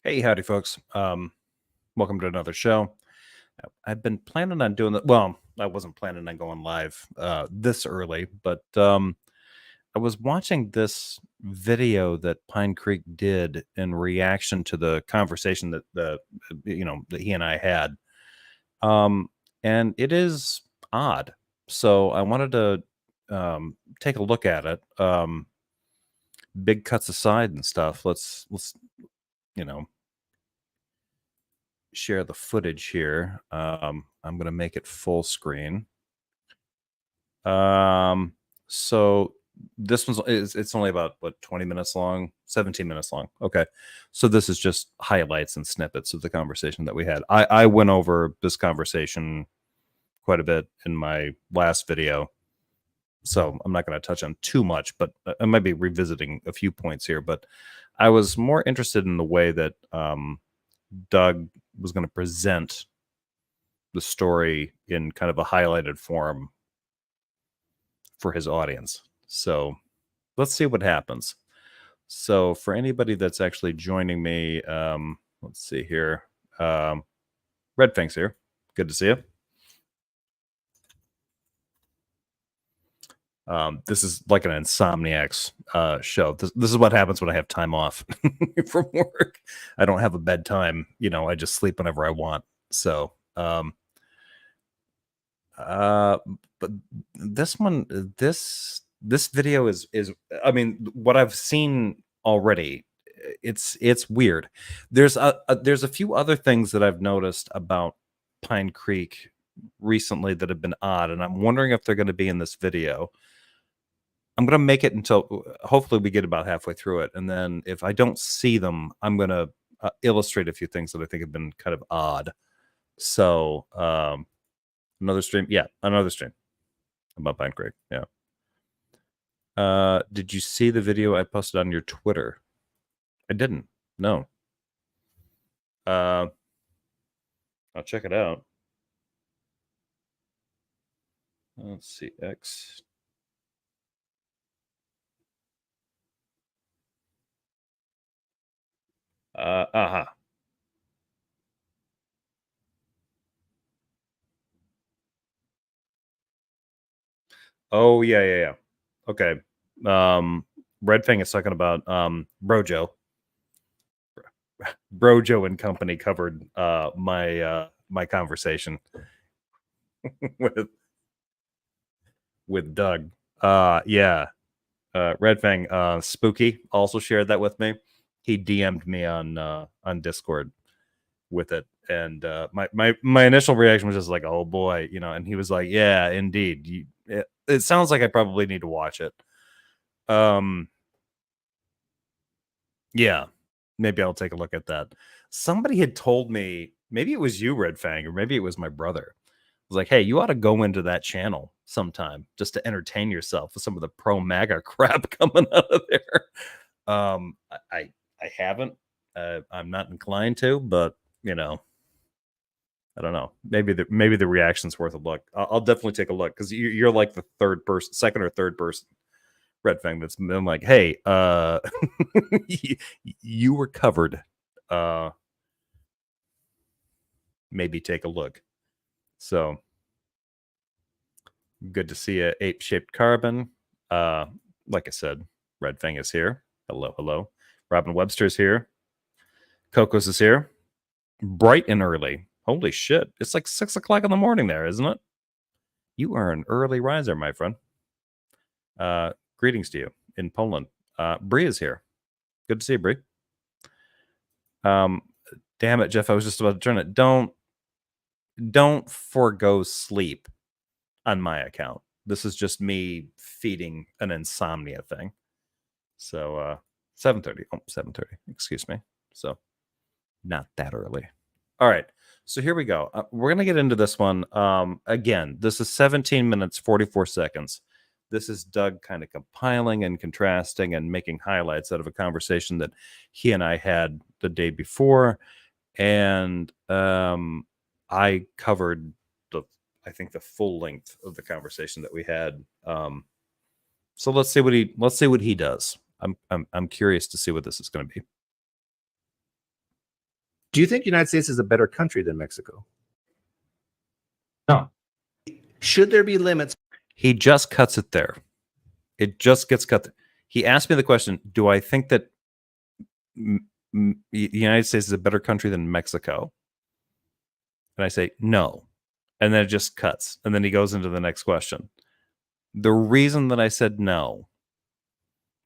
Hey, howdy, folks. Welcome to another show. I've been planning on doing that. Well, I wasn't planning on going live this early, but I was watching this video that Pine Creek did in reaction to the conversation that he and I had, um, and it is odd. So I wanted to take a look at it. Big cuts aside and stuff. Let's you know share the footage here. I'm going to make it full screen. Um, so this it's only about what 20 minutes long, 17 minutes long. Okay. So this is just highlights and snippets of the conversation that we had. I went over this conversation quite a bit in my last video. So I'm not going to touch on too much, but I might be revisiting a few points here. But I was more interested in the way that Doug was going to present the story in kind of a highlighted form for his audience. So let's see what happens. So for anybody that's actually joining me, let's see here. Red Fang's here. Good to see you. This is like an insomniac's show. This is what happens when I have time off from work. I don't have a bedtime. I just sleep whenever I want. So, uh, but this video is. I mean, what I've seen already, it's weird. There's a few other things that I've noticed about Pine Creek recently that have been odd, and I'm wondering if they're going to be in this video. I'm going to make it until hopefully we get about halfway through it. And then if I don't see them, I'm going to illustrate a few things that I think have been kind of odd. So, another stream. Yeah, another stream about Pine Creek. Yeah. Did you see the video I posted on your Twitter? I didn't. No. I'll check it out. Let's see. X. Uh-huh. Oh, yeah, yeah, yeah. Okay. Red Fang is talking about Brojo. Brojo and company covered my conversation with Doug. Yeah. Red Fang Spooky also shared that with me. He DM'd me on Discord with it. And my initial reaction was just like, oh boy, and he was like, yeah, indeed. It sounds like I probably need to watch it. Yeah, maybe I'll take a look at that. Somebody had told me, maybe it was you, Red Fang, or maybe it was my brother. Was like, hey, you ought to go into that channel sometime just to entertain yourself with some of the pro MAGA crap coming out of there. I haven't. I'm not inclined to, but I don't know. Maybe the reaction's worth a look. I'll definitely take a look because you're like the third person, second or third person, Red Fang, that's been like, hey, you were covered. Maybe take a look. So good to see a ape shaped carbon. Like I said, Red Fang is here. Hello, hello. Robin Webster's here. Coco's is here. Bright and early. Holy shit. It's like 6 o'clock in the morning there, isn't it? You are an early riser, my friend. Greetings to you in Poland. Bree is here. Good to see you, Bree. Damn it, Jeff. I was just about to turn it. Don't forego sleep on my account. This is just me feeding an insomnia thing. So 7:30. Oh, 7:30. Excuse me. So not that early. All right. So here we go. We're gonna get into this one. Again, this is 17 minutes 44 seconds. This is Doug kind of compiling and contrasting and making highlights out of a conversation that he and I had the day before, and I covered I think the full length of the conversation that we had. So let's see what he does. I'm curious to see what this is going to be. Do you think the United States is a better country than Mexico? No. Should there be limits? He just cuts it there. It just gets cut. He asked me the question, do I think that the United States is a better country than Mexico? And I say, no. And then it just cuts. And then he goes into the next question. The reason that I said no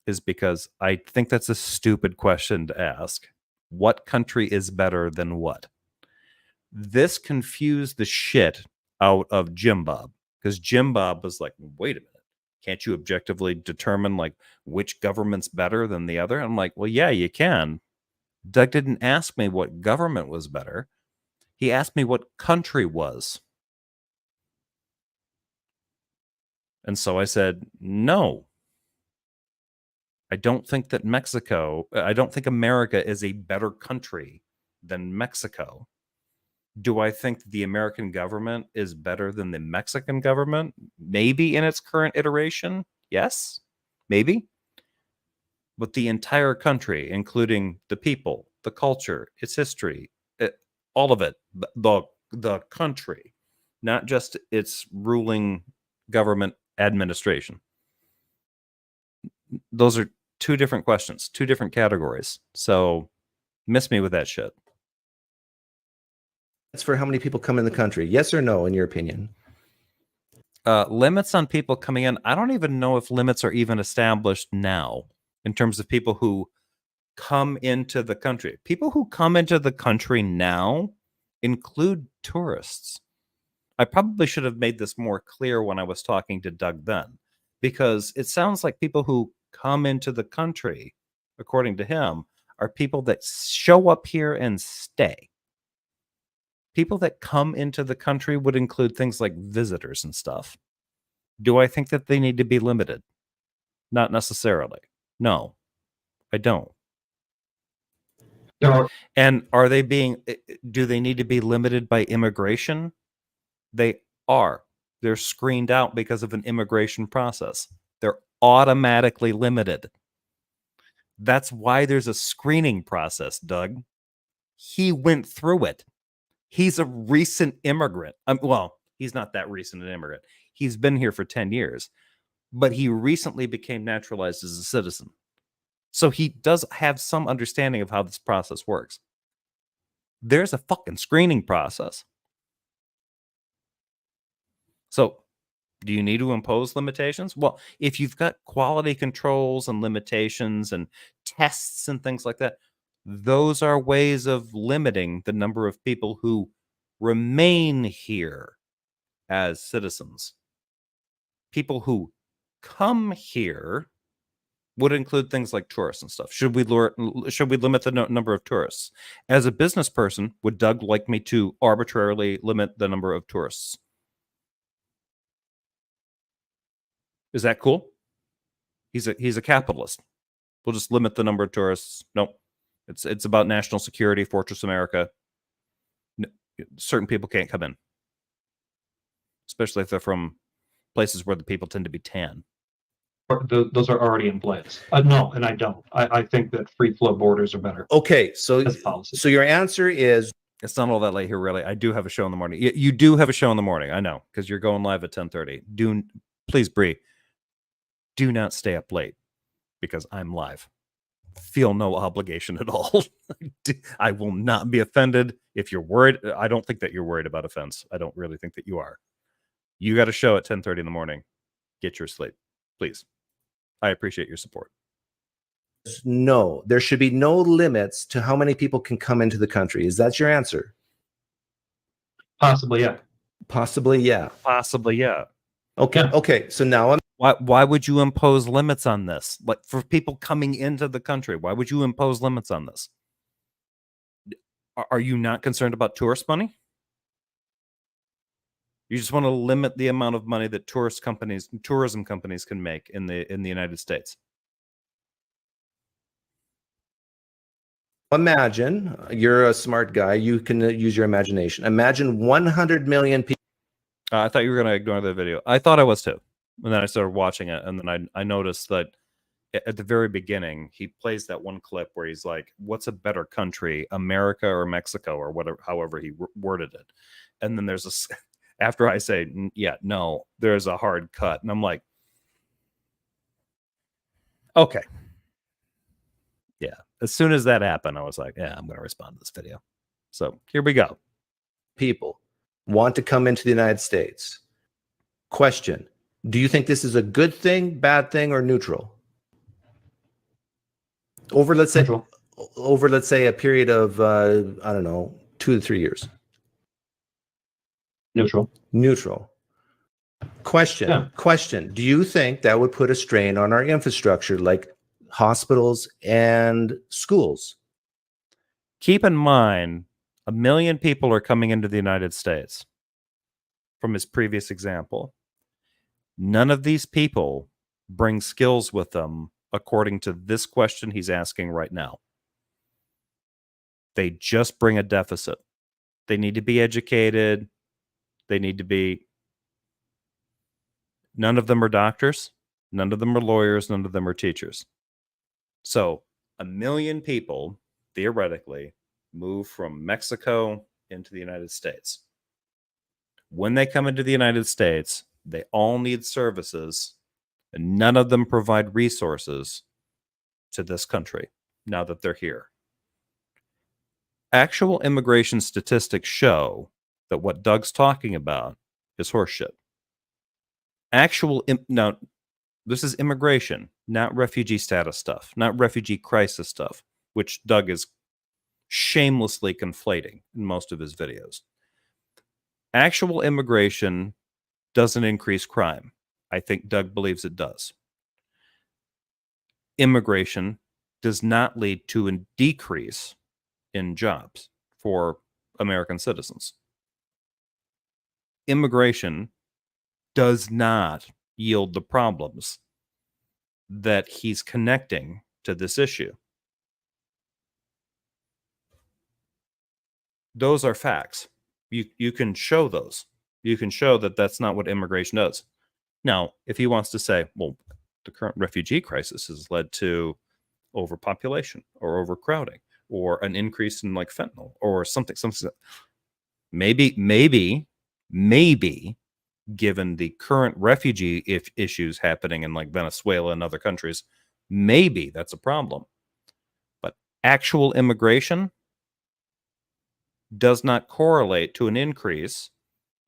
is because I think that's a stupid question to ask. What country is better than what? This confused the shit out of Jim Bob, because Jim Bob was like, wait a minute. Can't you objectively determine like which government's better than the other? I'm like, well, yeah, you can. Doug didn't ask me what government was better. He asked me what country was. And so I said, no. I don't think that I don't think America is a better country than Mexico. Do I think the American government is better than the Mexican government? Maybe in its current iteration. Yes, maybe. But the entire country, including the people, the culture, its history, all of it, the country, not just its ruling government administration. Those are two different questions, two different categories. So miss me with that shit. That's for how many people come in the country. Yes or no, in your opinion? Limits on people coming in. I don't even know if limits are even established now in terms of people who come into the country. People who come into the country now include tourists. I probably should have made this more clear when I was talking to Doug then, because it sounds like people who come into the country, according to him, are people that show up here and stay. People that come into the country would include things like visitors and stuff. Do I think that they need to be limited? Not necessarily. No, I don't. No. And do they need to be limited by immigration? They are. They're screened out because of an immigration process. They're automatically limited. That's why there's a screening process, Doug. He went through it. He's a recent immigrant. Well, he's not that recent an immigrant. He's been here for 10 years, but he recently became naturalized as a citizen. So he does have some understanding of how this process works. There's a fucking screening process. So do you need to impose limitations? Well, if you've got quality controls and limitations and tests and things like that, those are ways of limiting the number of people who remain here as citizens. People who come here would include things like tourists and stuff. Should we limit the number of tourists? As a business person, would Doug like me to arbitrarily limit the number of tourists? Is that cool? He's a capitalist. We'll just limit the number of tourists. Nope. It's about national security, Fortress America. Certain people can't come in, especially if they're from places where the people tend to be tan. Those are already in place. No, and I don't. I think that free flow borders are better. Okay, so your answer is it's not all that late here, really. I do have a show in the morning. You do have a show in the morning. I know, because you're going live at 10:30. Please, Bree, do not stay up late because I'm live. Feel no obligation at all. I will not be offended. If you're worried, I don't think that you're worried about offense. I don't really think that you are. You got a show at 10:30 in the morning. Get your sleep, please. I appreciate your support. No, there should be no limits to how many people can come into the country. Is that your answer? Possibly, yeah. Possibly, yeah. Possibly, yeah. Okay, yeah. Okay. So now why would you impose limits on this? Like for people coming into the country, why would you impose limits on this? Are you not concerned about tourist money? You just want to limit the amount of money that tourism companies can make in the United States. Imagine, you're a smart guy. You can use your imagination. Imagine 100 million people. I thought you were going to ignore the video. I thought I was too. And then I started watching it, and then I noticed that at the very beginning, he plays that one clip where he's like, what's a better country, America or Mexico, or whatever, however he worded it. And then there's a, after I say, yeah, no, there's a hard cut. And I'm like, okay. Yeah. As soon as that happened, I was like, yeah, I'm going to respond to this video. So here we go. People want to come into the United States. Question: do you think this is a good thing, bad thing, or neutral? Over, let's say, Neutral. a period of I don't know, 2 to 3 years. Neutral. Neutral. Question: Yeah. question: do you think that would put a strain on our infrastructure, like hospitals and schools? Keep in mind, 1 million people are coming into the United States. From his previous example, none of these people bring skills with them according to this question he's asking right now. They just bring a deficit. They need to be educated. They need to be... None of them are doctors. None of them are lawyers. None of them are teachers. So 1 million people, theoretically, move from Mexico into the United States. When they come into the United States, they all need services, and none of them provide resources to this country now that they're here. Actual immigration statistics show that what Doug's talking about is horseshit. Now, this is immigration, not refugee status stuff, not refugee crisis stuff, which Doug is shamelessly conflating in most of his videos. Actual immigration doesn't increase crime. I think Doug believes it does. Immigration does not lead to a decrease in jobs for American citizens. Immigration does not yield the problems that he's connecting to this issue. Those are facts. You can show those. You can show that that's not what immigration does. Now, if he wants to say, well, the current refugee crisis has led to overpopulation or overcrowding or an increase in like fentanyl or something, maybe, given the current refugee issues happening in like Venezuela and other countries, maybe that's a problem. But actual immigration does not correlate to an increase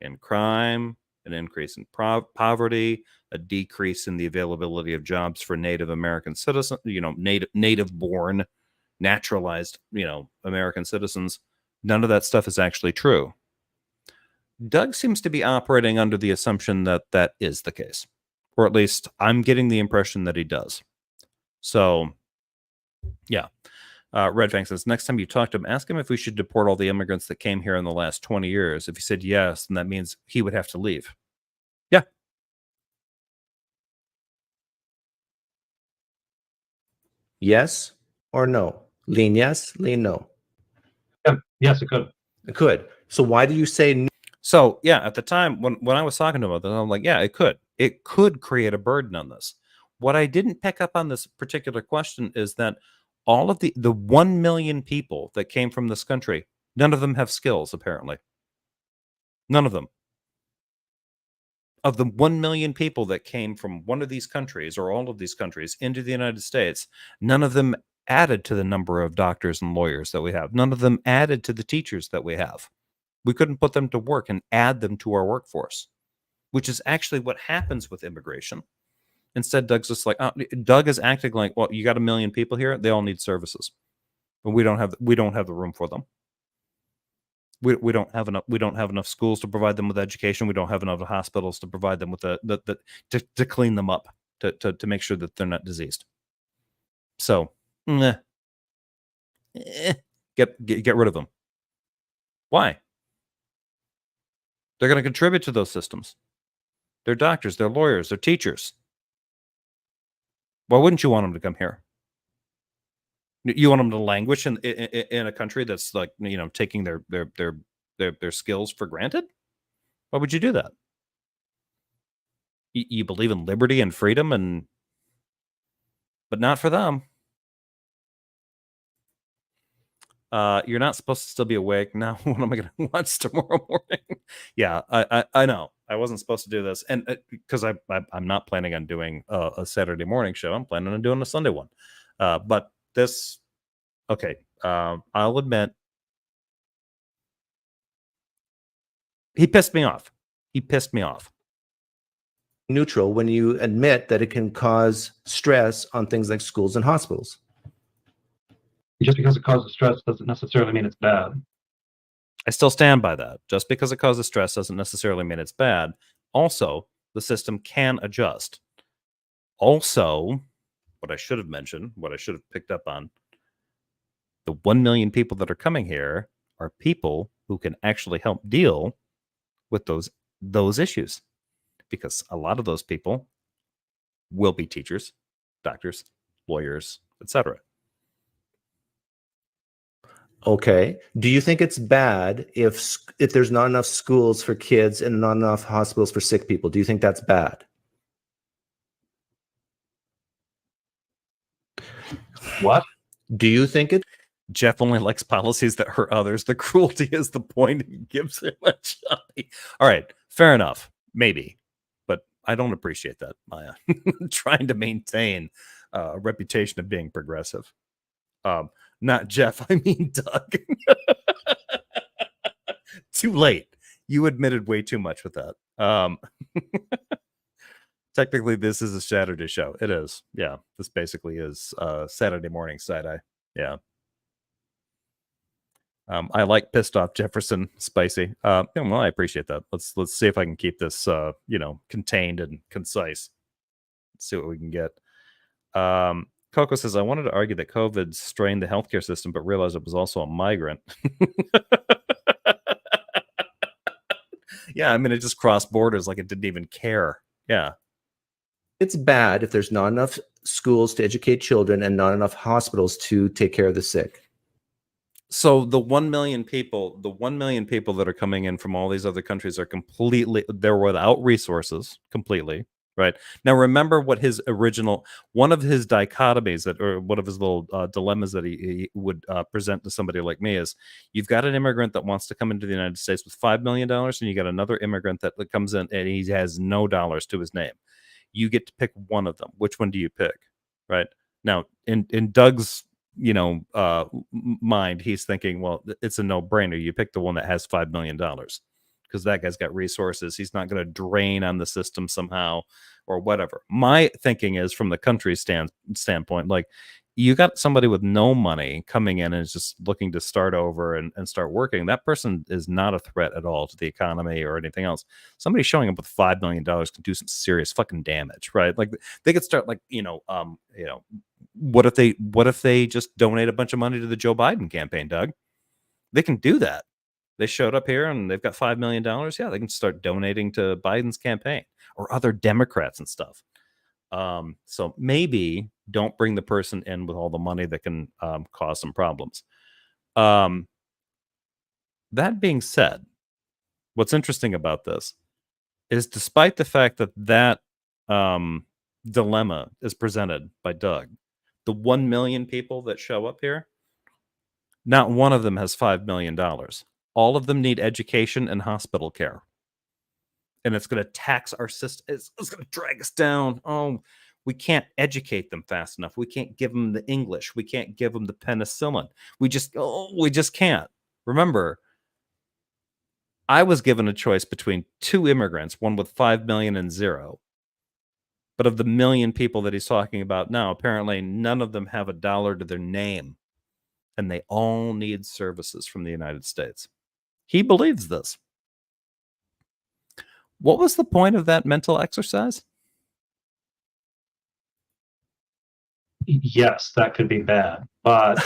in crime, an increase in poverty, a decrease in the availability of jobs for Native American citizens, native-born, naturalized, American citizens. None of that stuff is actually true. Doug seems to be operating under the assumption that that is the case, or at least I'm getting the impression that he does. So, yeah. Red Fang says, next time you talk to him, ask him if we should deport all the immigrants that came here in the last 20 years. If he said yes, then that means he would have to leave. Yeah. Yes or no? Lean yes, lean no. Yeah. Yes, it could. It could. So why do you say no? So, yeah, at the time when I was talking to him about this, I'm like, yeah, it could. It could create a burden on this. What I didn't pick up on this particular question is that all of the 1 million people that came from this country, none of them have skills, apparently. None of them. Of the 1 million people that came from one of these countries or all of these countries into the United States, none of them added to the number of doctors and lawyers that we have. None of them added to the teachers that we have. We couldn't put them to work and add them to our workforce, which is actually what happens with immigration. Instead, Doug's just like, Doug is acting like, well, you got 1 million people here. They all need services, but we don't have the room for them. We don't have enough schools to provide them with education. We don't have enough hospitals to provide them with to clean them up, to make sure that they're not diseased. So, get rid of them. Why? They're going to contribute to those systems. They're doctors, they're lawyers, they're teachers. Why wouldn't you want them to come here? You want them to languish in a country that's like, taking their skills for granted? Why would you do that? You believe in liberty and freedom, and but not for them. You're not supposed to still be awake now. What am I going to watch tomorrow morning? Yeah, I know. I wasn't supposed to do this, and because I'm not planning on doing a Saturday morning show. I'm planning on doing a Sunday one. But this, okay. I'll admit, he pissed me off. He pissed me off. Neutral when you admit that it can cause stress on things like schools and hospitals. Just because it causes stress doesn't necessarily mean it's bad. I still stand by that. Just because it causes stress doesn't necessarily mean it's bad. Also, the system can adjust. Also, what I should have mentioned, what I should have picked up on, the 1 million people that are coming here are people who can actually help deal with those issues, because a lot of those people will be teachers, doctors, lawyers, etc. Okay. Do you think it's bad if there's not enough schools for kids and not enough hospitals for sick people? Do you think that's bad? What? Do you think it? Jeff only likes policies that hurt others. The cruelty is the point. He gives him a shot. All right, fair enough, maybe, but I don't appreciate that, Maya. Trying to maintain a reputation of being progressive. Not Jeff, I mean Doug. Too late. You admitted way too much with that. Technically, this is a Saturday show. It is. Yeah, this basically is Saturday morning side-eye. Yeah. I like pissed off Jefferson spicy. Well, I appreciate that. Let's see if I can keep this contained and concise. Let's see what we can get. Coco says, I wanted to argue that COVID strained the healthcare system, but realized it was also a migrant. Yeah, I mean, it just crossed borders like it didn't even care. Yeah. It's bad if there's not enough schools to educate children and not enough hospitals to take care of the sick. So the 1 million people, that are coming in from all these other countries are they're without resources completely, right? Now, remember what one of his dichotomies or one of his little dilemmas that he would present to somebody like me is, you've got an immigrant that wants to come into the United States with $5 million, and you got another immigrant that comes in and he has no dollars to his name. You get to pick one of them. Which one do you pick, right? Now, in Doug's mind, he's thinking, well, it's a no-brainer. You pick the one that has $5 million because that guy's got resources. He's not going to drain on the system somehow or whatever. My thinking is, from the country's standpoint, like, you got somebody with no money coming in and is just looking to start over and start working. That person is not a threat at all to the economy or anything else. Somebody showing up with $5 million can do some serious fucking damage, right? Like, they could start what if they just donate a bunch of money to the Joe Biden campaign, Doug? They can do that. They showed up here and they've got $5 million. Yeah, they can start donating to Biden's campaign or other Democrats and stuff. So maybe don't bring the person in with all the money that can cause some problems. That being said, what's interesting about this is, despite the fact that dilemma is presented by Doug, the 1 million people that show up here, not one of them has $5 million. All of them need education and hospital care. And it's going to tax our system. It's going to drag us down. Oh, we can't educate them fast enough. We can't give them the English. We can't give them the penicillin. We just can't. Remember, I was given a choice between two immigrants, one with 5 million and 0. But of the 1 million people that he's talking about now, apparently none of them have $1 to their name. And they all need services from the United States. He believes this. What was the point of that mental exercise? Yes, that could be bad, but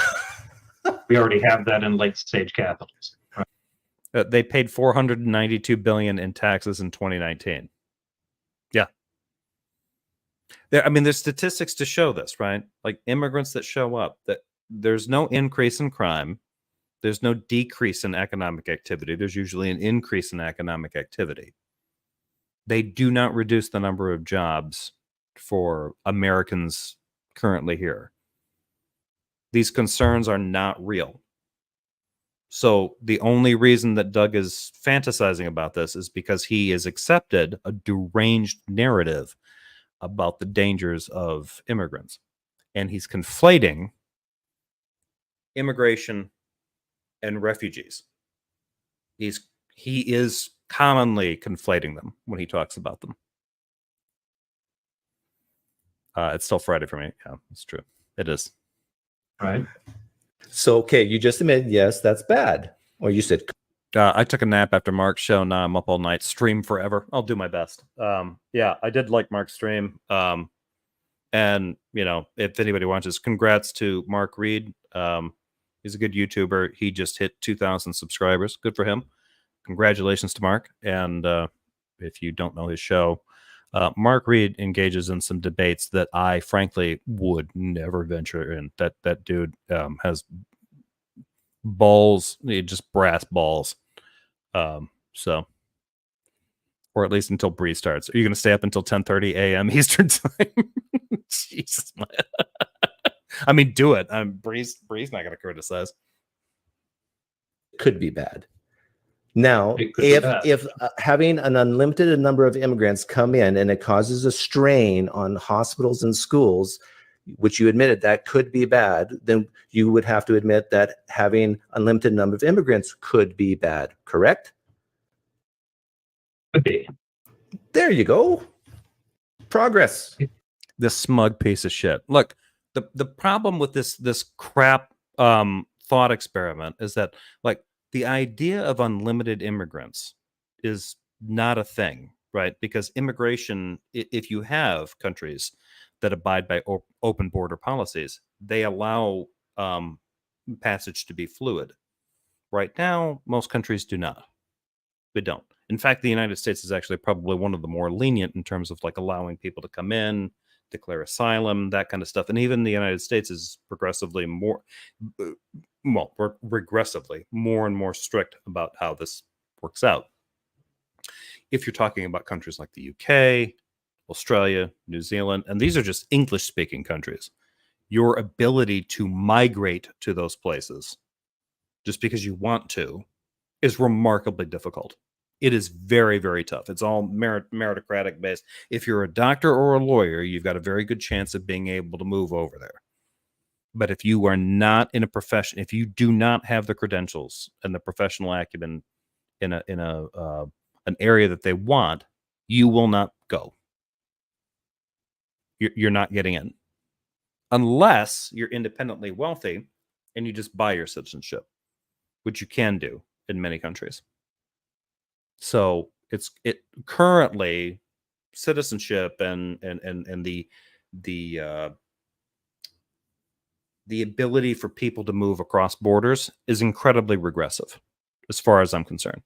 we already have that in late stage capitals. Right? They paid $492 billion in taxes in 2019. Yeah. There's statistics to show this, right? Like, immigrants that show up, that there's no increase in crime. There's no decrease in economic activity. There's usually an increase in economic activity. They do not reduce the number of jobs for Americans currently here. These concerns are not real. So the only reason that Doug is fantasizing about this is because he has accepted a deranged narrative about the dangers of immigrants. And he's conflating immigration and refugees. He is commonly conflating them when he talks about them. It's still Friday for me. Yeah, it's true. It is. Right. So, okay, you just admitted, yes, that's bad. Or you said, I took a nap after Mark's show. Now I'm up all night. Stream forever. I'll do my best. Yeah, I did like Mark's stream. And, you know, if anybody watches, congrats to Mark Reed. He's a good YouTuber. He just hit 2,000 subscribers. Good for him. Congratulations to Mark. And if you don't know his show, Mark Reed engages in some debates that I frankly would never venture in. That dude has balls, just brass balls. So, or at least until Bree starts. Are you going to stay up until 10:30 a.m. Eastern time? Jesus, man. I mean, do it. Bree's not going to criticize. could be bad. Now, It could be bad. if having an unlimited number of immigrants come in and it causes a strain on hospitals and schools, which you admitted that could be bad, then you would have to admit that having unlimited number of immigrants could be bad, correct? Could be. There you go. Progress. This smug piece of shit. Look, the problem with this crap thought experiment is that, like, the idea of unlimited immigrants is not a thing, right? Because immigration, if you have countries that abide by open border policies, they allow passage to be fluid. Right now, most countries do not. They don't. In fact, the United States is actually probably one of the more lenient in terms of like allowing people to come in, declare asylum, that kind of stuff. And even the United States is progressively more, well, regressively more and more strict about how this works out. If you're talking about countries like the UK, Australia, New Zealand, and these are just English-speaking countries, your ability to migrate to those places just because you want to is remarkably difficult. It is very, very tough. It's all meritocratic based. If you're a doctor or a lawyer, you've got a very good chance of being able to move over there. But if you are not in a profession, if you do not have the credentials and the professional acumen in an area that they want, you will not go. You're not getting in unless you're independently wealthy and you just buy your citizenship, which you can do in many countries. So it currently citizenship and the ability for people to move across borders is incredibly regressive, as far as I'm concerned.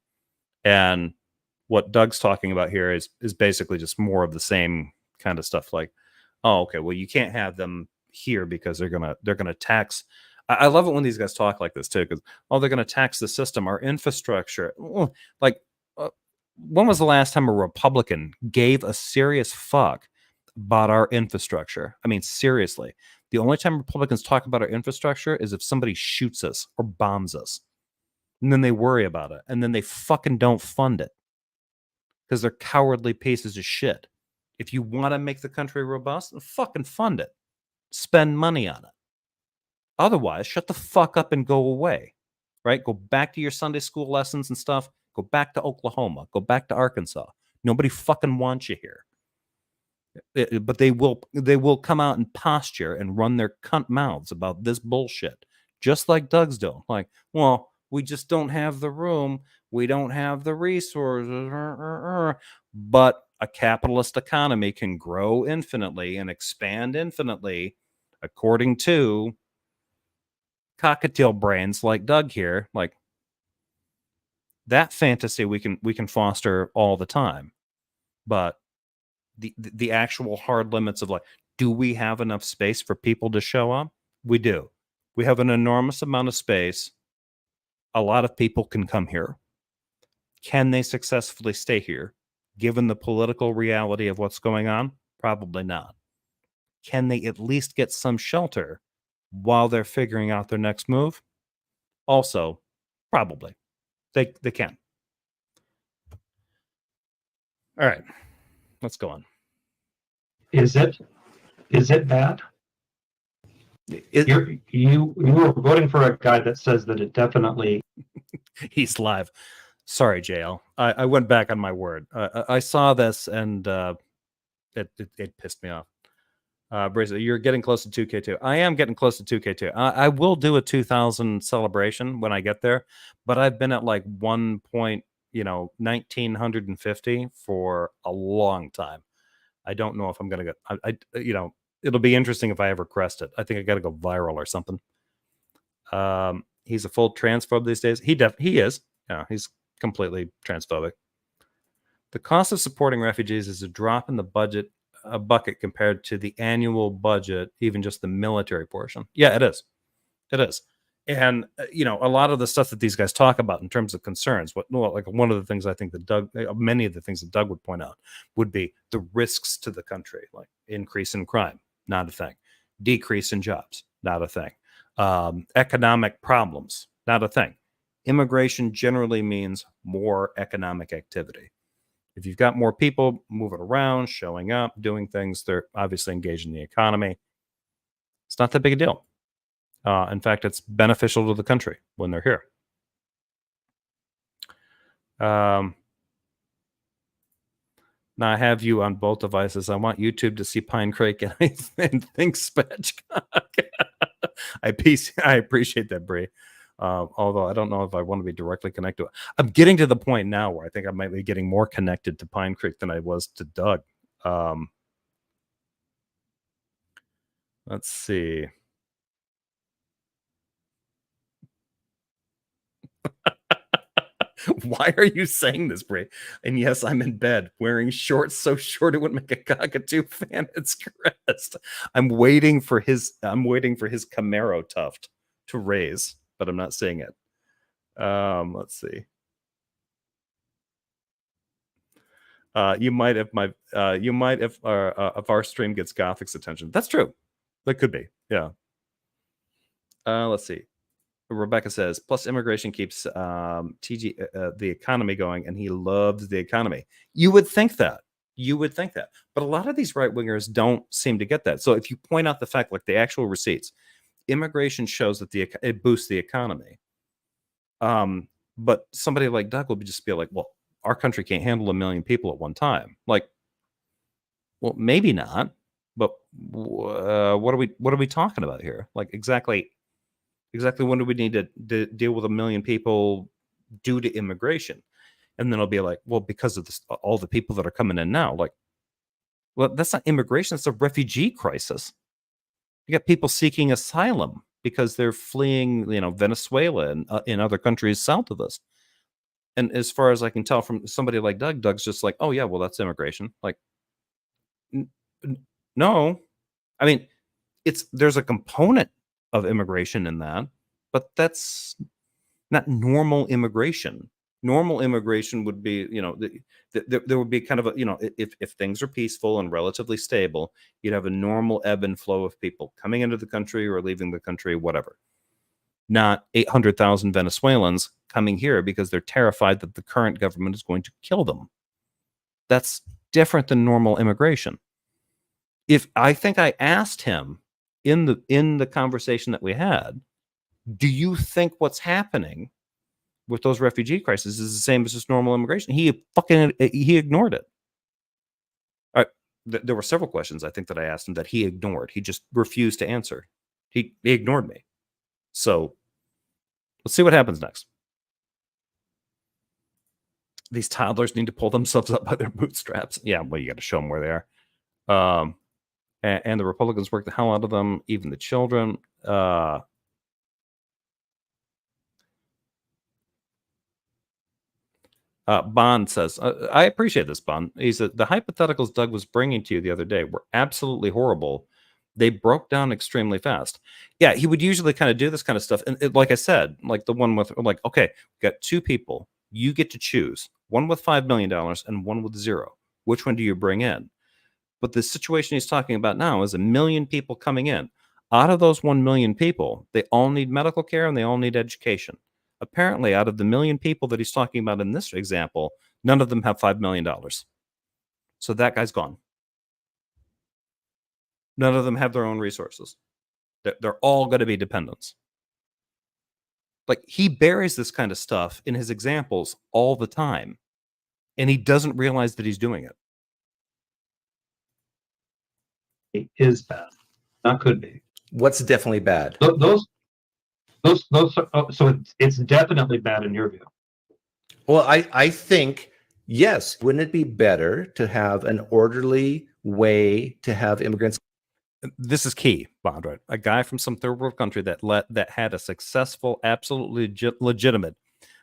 And what Doug's talking about here is basically just more of the same kind of stuff. Like, oh, okay, well, you can't have them here because they're gonna tax. I love it when these guys talk like this too, because they're gonna tax the system, our infrastructure. Like, when was the last time a Republican gave a serious fuck about our infrastructure? I mean, seriously, the only time Republicans talk about our infrastructure is if somebody shoots us or bombs us. And then they worry about it. And then they fucking don't fund it because they're cowardly pieces of shit. If you want to make the country robust, then fucking fund it. Spend money on it. Otherwise, shut the fuck up and go away, right? Go back to your Sunday school lessons and stuff. Go back to Oklahoma. Go back to Arkansas. Nobody fucking wants you here. But they will come out and posture and run their cunt mouths about this bullshit, just like Doug's doing. Like, well, we just don't have the room. We don't have the resources. But a capitalist economy can grow infinitely and expand infinitely, according to cockatiel brains like Doug here. Like, that fantasy we can foster all the time, but the actual hard limits of, like, do we have enough space for people to show up? We do. We have an enormous amount of space. A lot of people can come here. Can they successfully stay here given the political reality of what's going on? Probably not. Can they at least get some shelter while they're figuring out their next move? Also, probably. They can. All right. Let's go on. Is it bad? You were voting for a guy that says that it definitely. He's live. Sorry, JL. I went back on my word. I saw this and it pissed me off. Brazy, you're getting close to 2K2. I am getting close to 2K2. I will do a 2000 celebration when I get there, but I've been at like 1950 for a long time. I don't know if I'm gonna get. It'll be interesting if I ever crest it. I think I got to go viral or something. He's a full transphobe these days. He is. Yeah, he's completely transphobic. The cost of supporting refugees is a drop in the budget, a bucket compared to the annual budget, even just the military portion. Yeah, it is. It is. And a lot of the stuff that these guys talk about in terms of concerns, like one of the things I think that many of the things that Doug would point out would be the risks to the country, like increase in crime, not a thing, decrease in jobs, not a thing, economic problems, not a thing. Immigration generally means more economic activity. If you've got more people moving around, showing up, doing things, they're obviously engaged in the economy. It's not that big a deal. In fact, it's beneficial to the country when they're here. Now I have you on both devices. I want YouTube to see Pine Creek and think spatchcock. I appreciate that, Bree. Although I don't know if I want to be directly connected. I'm getting to the point now where I think I might be getting more connected to Pine Creek than I was to Doug. Let's see. Why are you saying this, Bray? And yes, I'm in bed wearing shorts so short it would make a cockatoo fan its crest. I'm waiting for his Camaro tuft to raise, but I'm not seeing it. Let's see. You might if our stream gets Gothic's attention. That's true. That could be. Yeah. Let's see. Rebecca says, plus immigration keeps the economy going, and he loves the economy. You would think that. But a lot of these right-wingers don't seem to get that. So if you point out the fact, like the actual receipts, immigration shows that it boosts the economy. But somebody like Doug will just be like, well, our country can't handle 1 million people at one time. Like, well, maybe not. But what are we talking about here? Like exactly when do we need to deal with 1 million people due to immigration? And then it'll be like, well, because of all the people that are coming in now. Like, well, that's not immigration. It's a refugee crisis. You got people seeking asylum because they're fleeing, Venezuela and in other countries south of us. And as far as I can tell from somebody like Doug, Doug's just like, oh, yeah, well, that's immigration. Like, no. I mean, there's a component of immigration in that, but that's not normal immigration. Normal immigration would be, there would be kind of a, if things are peaceful and relatively stable, you'd have a normal ebb and flow of people coming into the country or leaving the country, whatever. Not 800,000 Venezuelans coming here because they're terrified that the current government is going to kill them. That's different than normal immigration. If I think I asked him in the conversation that we had, do you think what's happening with those refugee crises is the same as just normal immigration? He ignored it. There were several questions I think that I asked him that he ignored. He just refused to answer. He ignored me. So let's see what happens next. These toddlers need to pull themselves up by their bootstraps. Yeah, well, you got to show them where they are. And the Republicans work the hell out of them, even the children. Bond says, I appreciate this, Bond. He said, the hypotheticals Doug was bringing to you the other day were absolutely horrible. They broke down extremely fast. Yeah, he would usually kind of do this kind of stuff. And like I said, like the one with, like, okay, we got two people. You get to choose, one with $5 million and one with 0. Which one do you bring in? But the situation he's talking about now is 1 million people coming in. Out of those 1 million people, they all need medical care and they all need education. Apparently, out of the 1 million people that he's talking about in this example, none of them have $5 million. So that guy's gone. None of them have their own resources. They're all going to be dependents. Like, he buries this kind of stuff in his examples all the time, and he doesn't realize that he's doing it. It is bad. Not could be. What's definitely bad? Those. So it's definitely bad in your view. Well, I think, yes. Wouldn't it be better to have an orderly way to have immigrants? This is key, Bond, right? A guy from some third world country that had a successful, absolutely legitimate,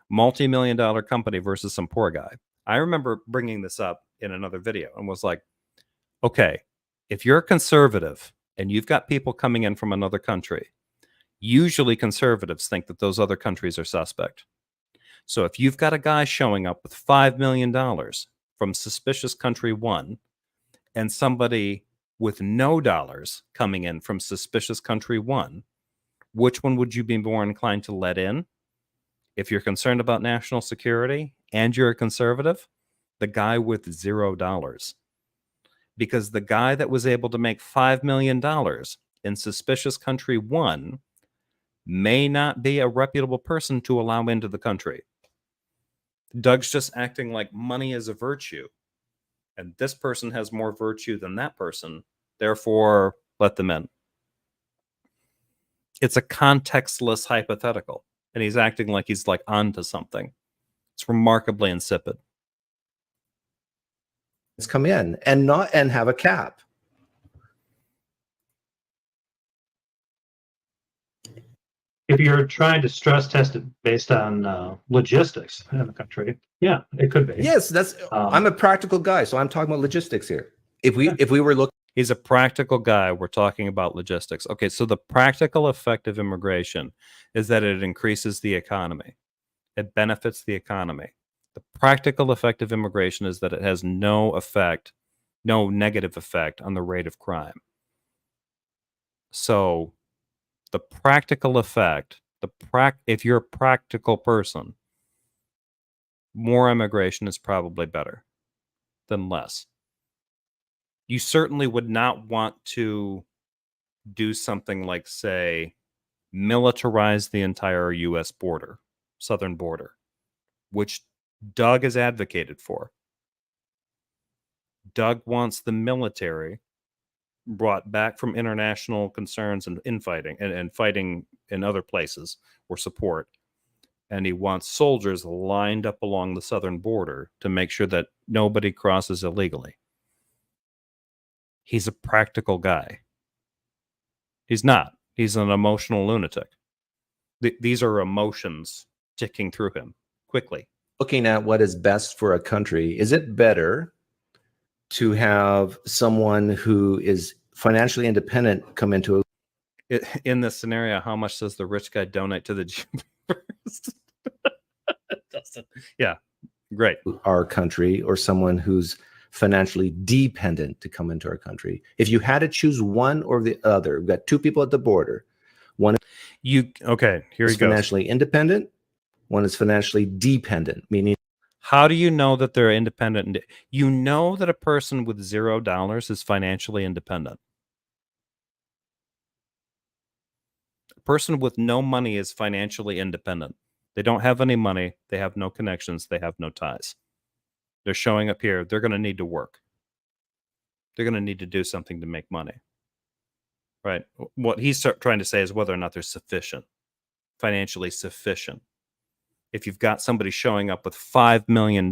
multi-million-dollar company versus some poor guy. I remember bringing this up in another video and was like, okay, if you're a conservative and you've got people coming in from another country, usually conservatives think that those other countries are suspect. So if you've got a guy showing up with $5 million from suspicious country one and somebody with no dollars coming in from suspicious country one, which one would you be more inclined to let in? If you're concerned about national security and you're a conservative, the guy with $0. Because the guy that was able to make $5 million in suspicious country one may not be a reputable person to allow into the country. Doug's just acting like money is a virtue, and this person has more virtue than that person, therefore let them in. It's a contextless hypothetical, and he's acting like he's like onto something. It's remarkably insipid. Let's come in and have a cap. If you're trying to stress test it based on logistics in the country, yeah, it could be. Yes, that's. I'm a practical guy, so I'm talking about logistics here. If we were looking, he's a practical guy. We're talking about logistics. Okay, so the practical effect of immigration is that it increases the economy. It benefits the economy. The practical effect of immigration is that it has no effect, no negative effect on the rate of crime. So the practical effect, if you're a practical person, more immigration is probably better than less. You certainly would not want to do something like, say, militarize the entire U.S. border, southern border, which Doug has advocated for. Doug wants the military brought back from international concerns and infighting and fighting in other places or support. And he wants soldiers lined up along the southern border to make sure that nobody crosses illegally. He's a practical guy. He's not. He's an emotional lunatic. These are emotions ticking through him quickly. looking at what is best for a country, is it better to have someone who is financially independent come into in this scenario? How much does the rich guy donate to the Jew first? Yeah, great. our country, or someone who's financially dependent to come into our country? If you had to choose one or the other, we've got two people at the border. One okay, here is he goes. financially independent. One is financially dependent, meaning how do you know that they're independent? You know that a person with $0 is financially independent. A person with no money is financially independent. They don't have any money. They have no connections. They have no ties. They're showing up here. They're going to need to work. They're going to need to do something to make money. Right? What he's trying to say is whether or not they're sufficient, financially sufficient. If you've got somebody showing up with $5 million,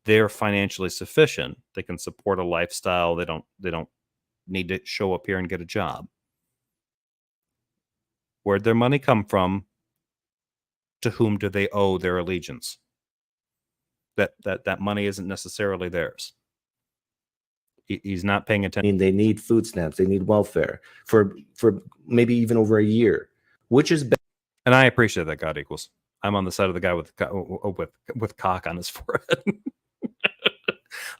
they're financially sufficient. They can support a lifestyle. They don't need to show up here and get a job. Where'd their money come from? To whom do they owe their allegiance? That money isn't necessarily theirs. He's not paying attention. they need food stamps, they need welfare for maybe even over a year, which is better. And I appreciate that God equals. I'm on the side of the guy with cock on his forehead.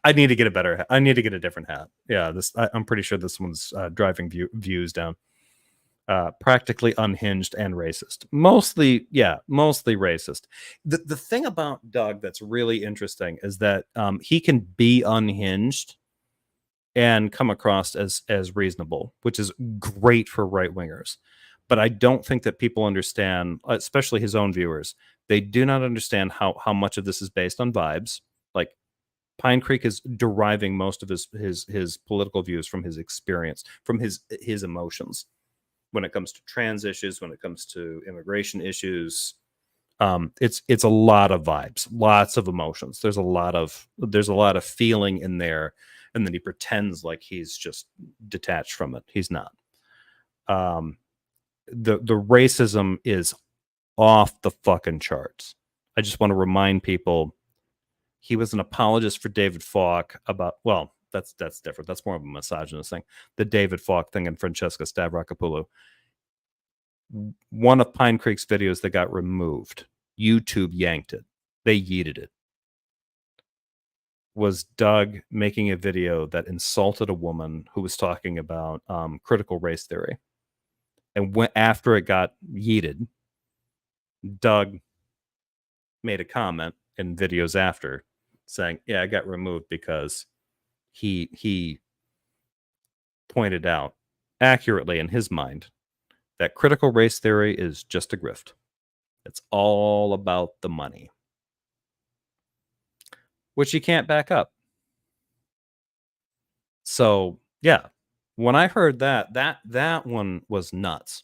I need to get a better hat. I need to get a different hat. Yeah, I'm pretty sure this one's driving views down. Practically unhinged and racist. Mostly racist. The thing about Doug that's really interesting is that he can be unhinged and come across as reasonable, which is great for right wingers. But I don't think that people understand, especially his own viewers. They do not understand how much of this is based on vibes. Like Pine Creek is deriving most of his political views from his experience, from his emotions. When it comes to trans issues, when it comes to immigration issues, it's a lot of vibes, lots of emotions. There's a lot of feeling in there, and then he pretends like he's just detached from it. He's not. The racism is off the fucking charts. I just want to remind people he was an apologist for David Falk about, well, that's different. That's more of a misogynist thing. The David Falk thing and Francesca Stavrakopoulou. One of Pine Creek's videos that got removed, YouTube yanked it. They yeeted it. Was Doug making a video that insulted a woman who was talking about critical race theory. And after it got yeeted, Doug made a comment in videos after saying, yeah, I got removed because he pointed out accurately in his mind that critical race theory is just a grift. It's all about the money, which you can't back up. So, yeah, when I heard that one was nuts.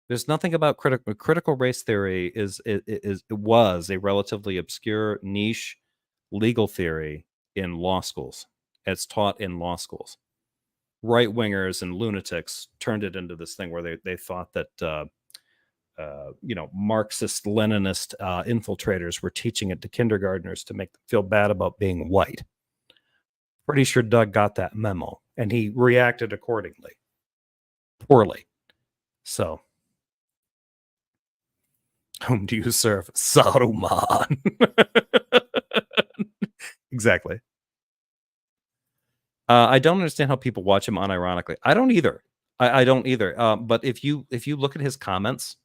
There's nothing about critical race theory it was a relatively obscure niche legal theory in law schools. It's taught in law schools. Right wingers and lunatics turned it into this thing where they thought that Marxist Leninist infiltrators were teaching it to kindergartners to make them feel bad about being white. Pretty sure Doug got that memo and he reacted accordingly. Poorly. So, whom do you serve? Saruman. Exactly. I don't understand how people watch him unironically. I don't either. I don't either. But if you look at his comments,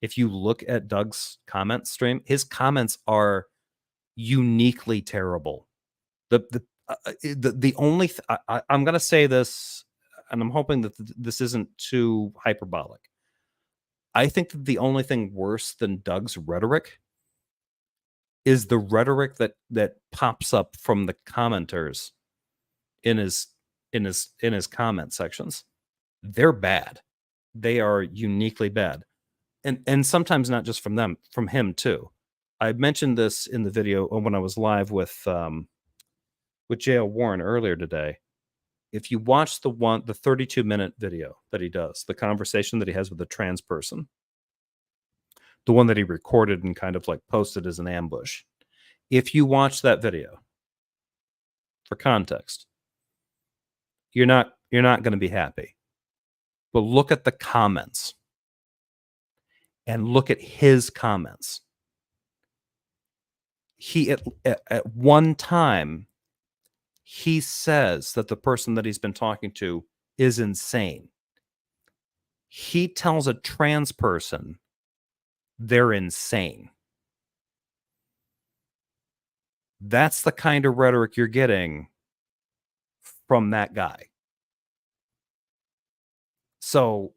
if you look at Doug's comment stream, his comments are uniquely terrible. The only I'm going to say this, and I'm hoping that this isn't too hyperbolic. I think that the only thing worse than Doug's rhetoric is the rhetoric that pops up from the commenters in his comment sections. They're bad. They are uniquely bad. And sometimes not just from them, from him too. I mentioned this in the video when I was live with J.L. Warren earlier today. If you watch the 32-minute video that he does, the conversation that he has with a trans person, the one that he recorded and kind of like posted as an ambush. If you watch that video, for context, you're not going to be happy. But look at the comments. And look at his comments. He at one time he says that the person that he's been talking to is insane. He tells a trans person they're insane. That's the kind of rhetoric you're getting from that guy. So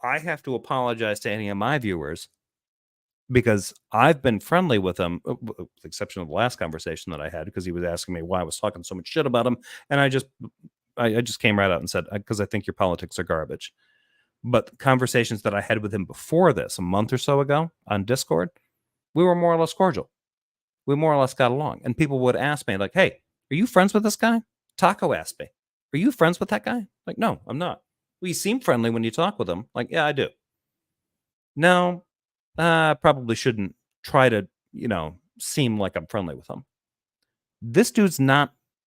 I have to apologize to any of my viewers because I've been friendly with him, with the exception of the last conversation that I had, because he was asking me why I was talking so much shit about him. And I just came right out and said, because I think your politics are garbage. But conversations that I had with him before this, a month or so ago on Discord, we were more or less cordial. We more or less got along. And people would ask me, like, hey, are you friends with this guy? Taco asked me, are you friends with that guy? Like, no, I'm not. Well, you seem friendly when you talk with him. Like, yeah, I do. No, I probably shouldn't try to, seem like I'm friendly with him. This dude's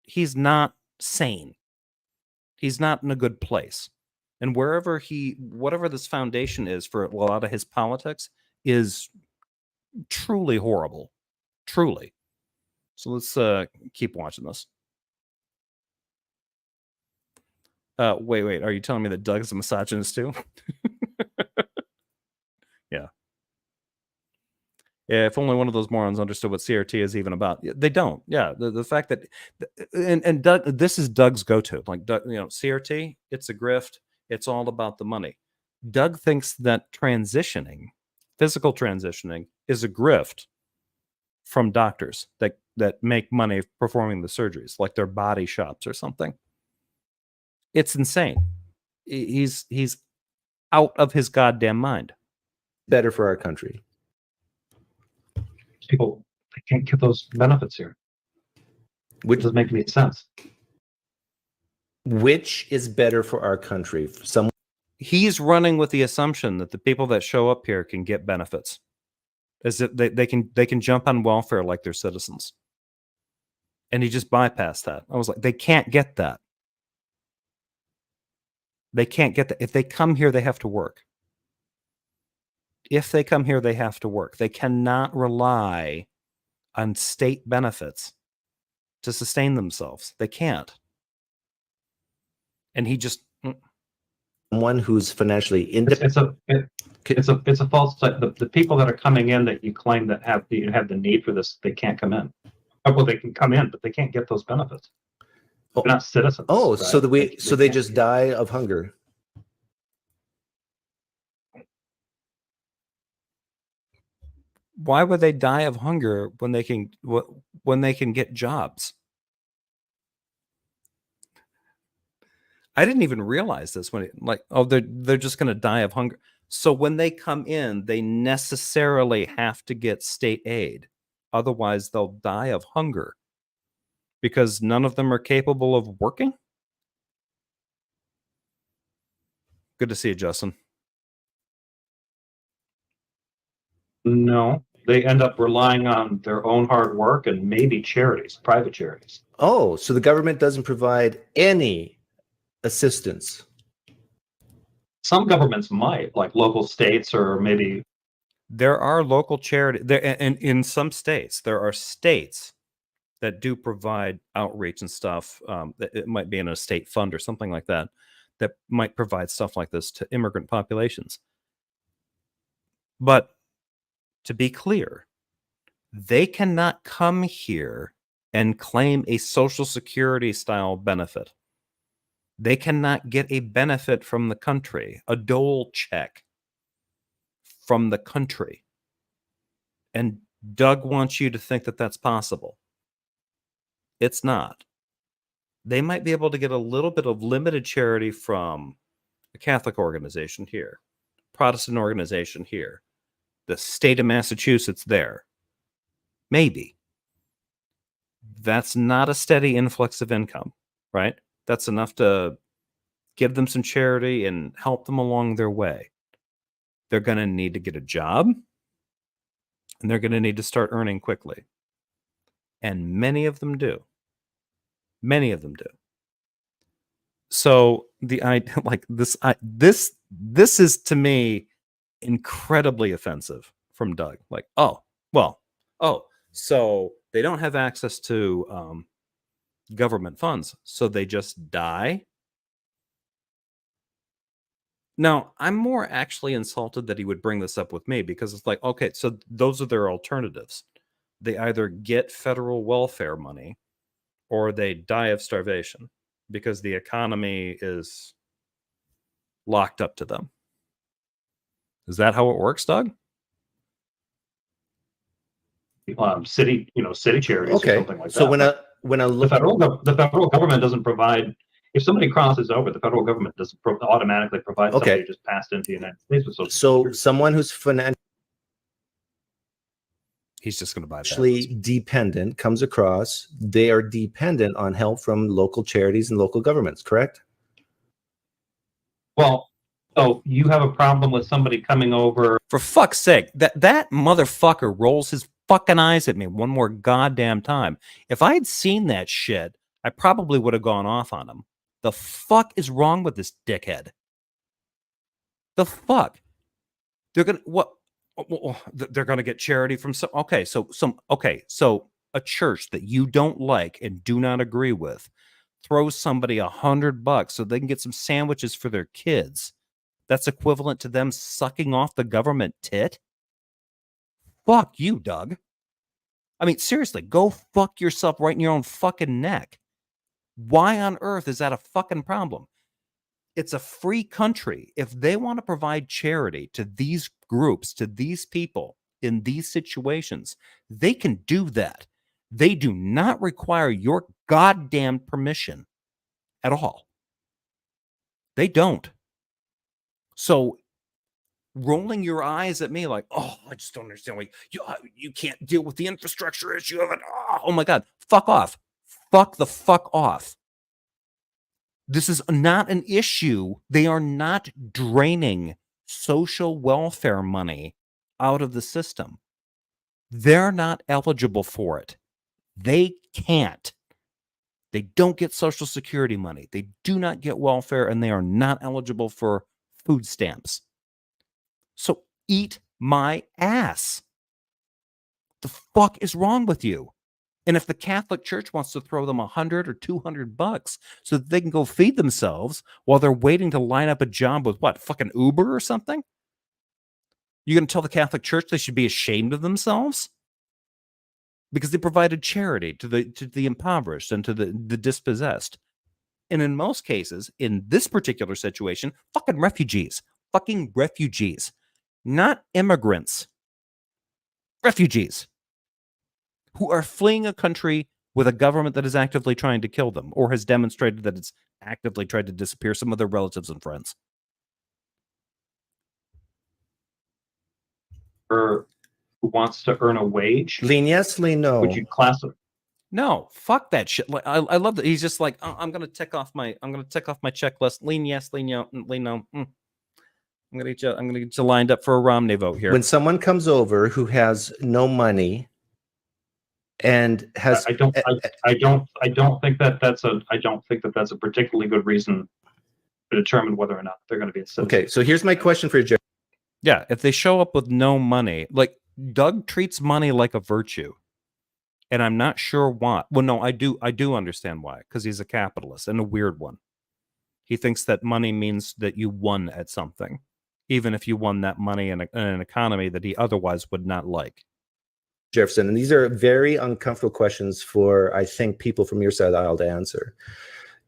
he's not sane. He's not in a good place. And whatever this foundation is for a lot of his politics is truly horrible. Truly. So let's keep watching this. Wait. Are you telling me that Doug is a misogynist too? Yeah. Yeah, if only one of those morons understood what CRT is even about. They don't. Yeah, the fact that, and Doug, this is Doug's go-to. Like, Doug, CRT, it's a grift. It's all about the money. Doug thinks that physical transitioning, is a grift from doctors that make money performing the surgeries, like their body shops or something. It's insane. He's out of his goddamn mind. Better for our country. People, they can't get those benefits here. Which doesn't make any sense. Which is better for our country? He's running with the assumption that the people that show up here can get benefits, as if they can jump on welfare like they're citizens. And he just bypassed that. I was like, they can't get that. They can't get that. If they come here, they have to work. If they come here, they have to work. They cannot rely on state benefits to sustain themselves. They can't. And he just... Someone who's financially independent. It's a false. The people that are coming in that you claim that have the need for this, they can't come in. Well, they can come in, but they can't get those benefits. They're not citizens. Oh, right? so they just die of hunger. Why would they die of hunger when they can get jobs? I didn't even realize this they're just going to die of hunger. So when they come in, they necessarily have to get state aid. Otherwise, they'll die of hunger because none of them are capable of working. Good to see you, Justin. No, they end up relying on their own hard work and maybe charities, private charities. Oh, so the government doesn't provide any assistance. Some governments might, like local states, or maybe there are local charity there, and in some states there are states that do provide outreach and stuff. It might be in a state fund or something like that might provide stuff like this to immigrant populations. But to be clear, they cannot come here and claim a Social Security style benefit. They cannot get a benefit from the country, a dole check from the country. And Doug wants you to think that that's possible. It's not. They might be able to get a little bit of limited charity from a Catholic organization here, Protestant organization here, the state of Massachusetts there. Maybe. That's not a steady influx of income, right? That's enough to give them some charity and help them along their way. They're going to need to get a job, and they're going to need to start earning quickly. And many of them do. Many of them do. So the idea, like this is to me incredibly offensive from Doug. Like, so they don't have access to government funds, so they just die. Now, I'm more actually insulted that he would bring this up with me, because it's like, okay, so those are their alternatives. They either get federal welfare money or they die of starvation because the economy is locked up to them. Is that how it works, Doug? City charities, okay, or something like so that. when I look, the federal government doesn't provide. If somebody crosses over, the federal government doesn't automatically provide somebody who just passed into the United States with Social Security. Someone who's financially He's just going to buy dependent comes across, they are dependent on help from local charities and local governments, correct? Well, so you have a problem with somebody coming over. For fuck's sake, that motherfucker rolls his fucking eyes at me one more goddamn time. If I had seen that shit, I probably would have gone off on him. The fuck is wrong with this dickhead? The fuck? They're gonna what? They're gonna get charity from some. So a church that you don't like and do not agree with throws somebody $100 so they can get some sandwiches for their kids, that's equivalent to them sucking off the government tit? Fuck you, Doug. I mean, seriously, go fuck yourself right in your own fucking neck. Why on earth is that a fucking problem? It's a free country. If they want to provide charity to these groups, to these people in these situations, they can do that. They do not require your goddamn permission at all. They don't. So rolling your eyes at me like, oh, I just don't understand why you can't deal with the infrastructure issue of it. Oh my God, fuck off. Fuck the fuck off. This is not an issue. They are not draining social welfare money out of the system. They're not eligible for it. They can't. They don't get Social Security money. They do not get welfare, and they are not eligible for food stamps. So eat my ass. The fuck is wrong with you? And if the Catholic Church wants to throw them $100 or $200 so that they can go feed themselves while they're waiting to line up a job with what, fucking Uber or something? You're going to tell the Catholic Church they should be ashamed of themselves? Because they provided charity to the impoverished and to the dispossessed. And in most cases, in this particular situation, fucking refugees. Fucking refugees. Not immigrants. Refugees. Who are fleeing a country with a government that is actively trying to kill them or has demonstrated that it's actively tried to disappear some of their relatives and friends. Or who wants to earn a wage? Lean yes, lean no. Would you classify? No, fuck that shit. Like, I love that he's just like, oh, I'm gonna tick off my checklist. Lean yes, lean no, lean no. I'm gonna get you lined up for a Romney vote here. When someone comes over who has no money and has, I don't think that's a particularly good reason to determine whether or not they're going to be a citizen. okay. So here's my question for you, Jerry. Yeah, if they show up with no money, like Doug treats money like a virtue. And I'm not sure why. Well, no, I do understand why, because he's a capitalist and a weird one. He thinks that money means that you won at something, even if you won that money in an economy that he otherwise would not like. Jefferson, and these are very uncomfortable questions for, I think, people from your side of the aisle to answer,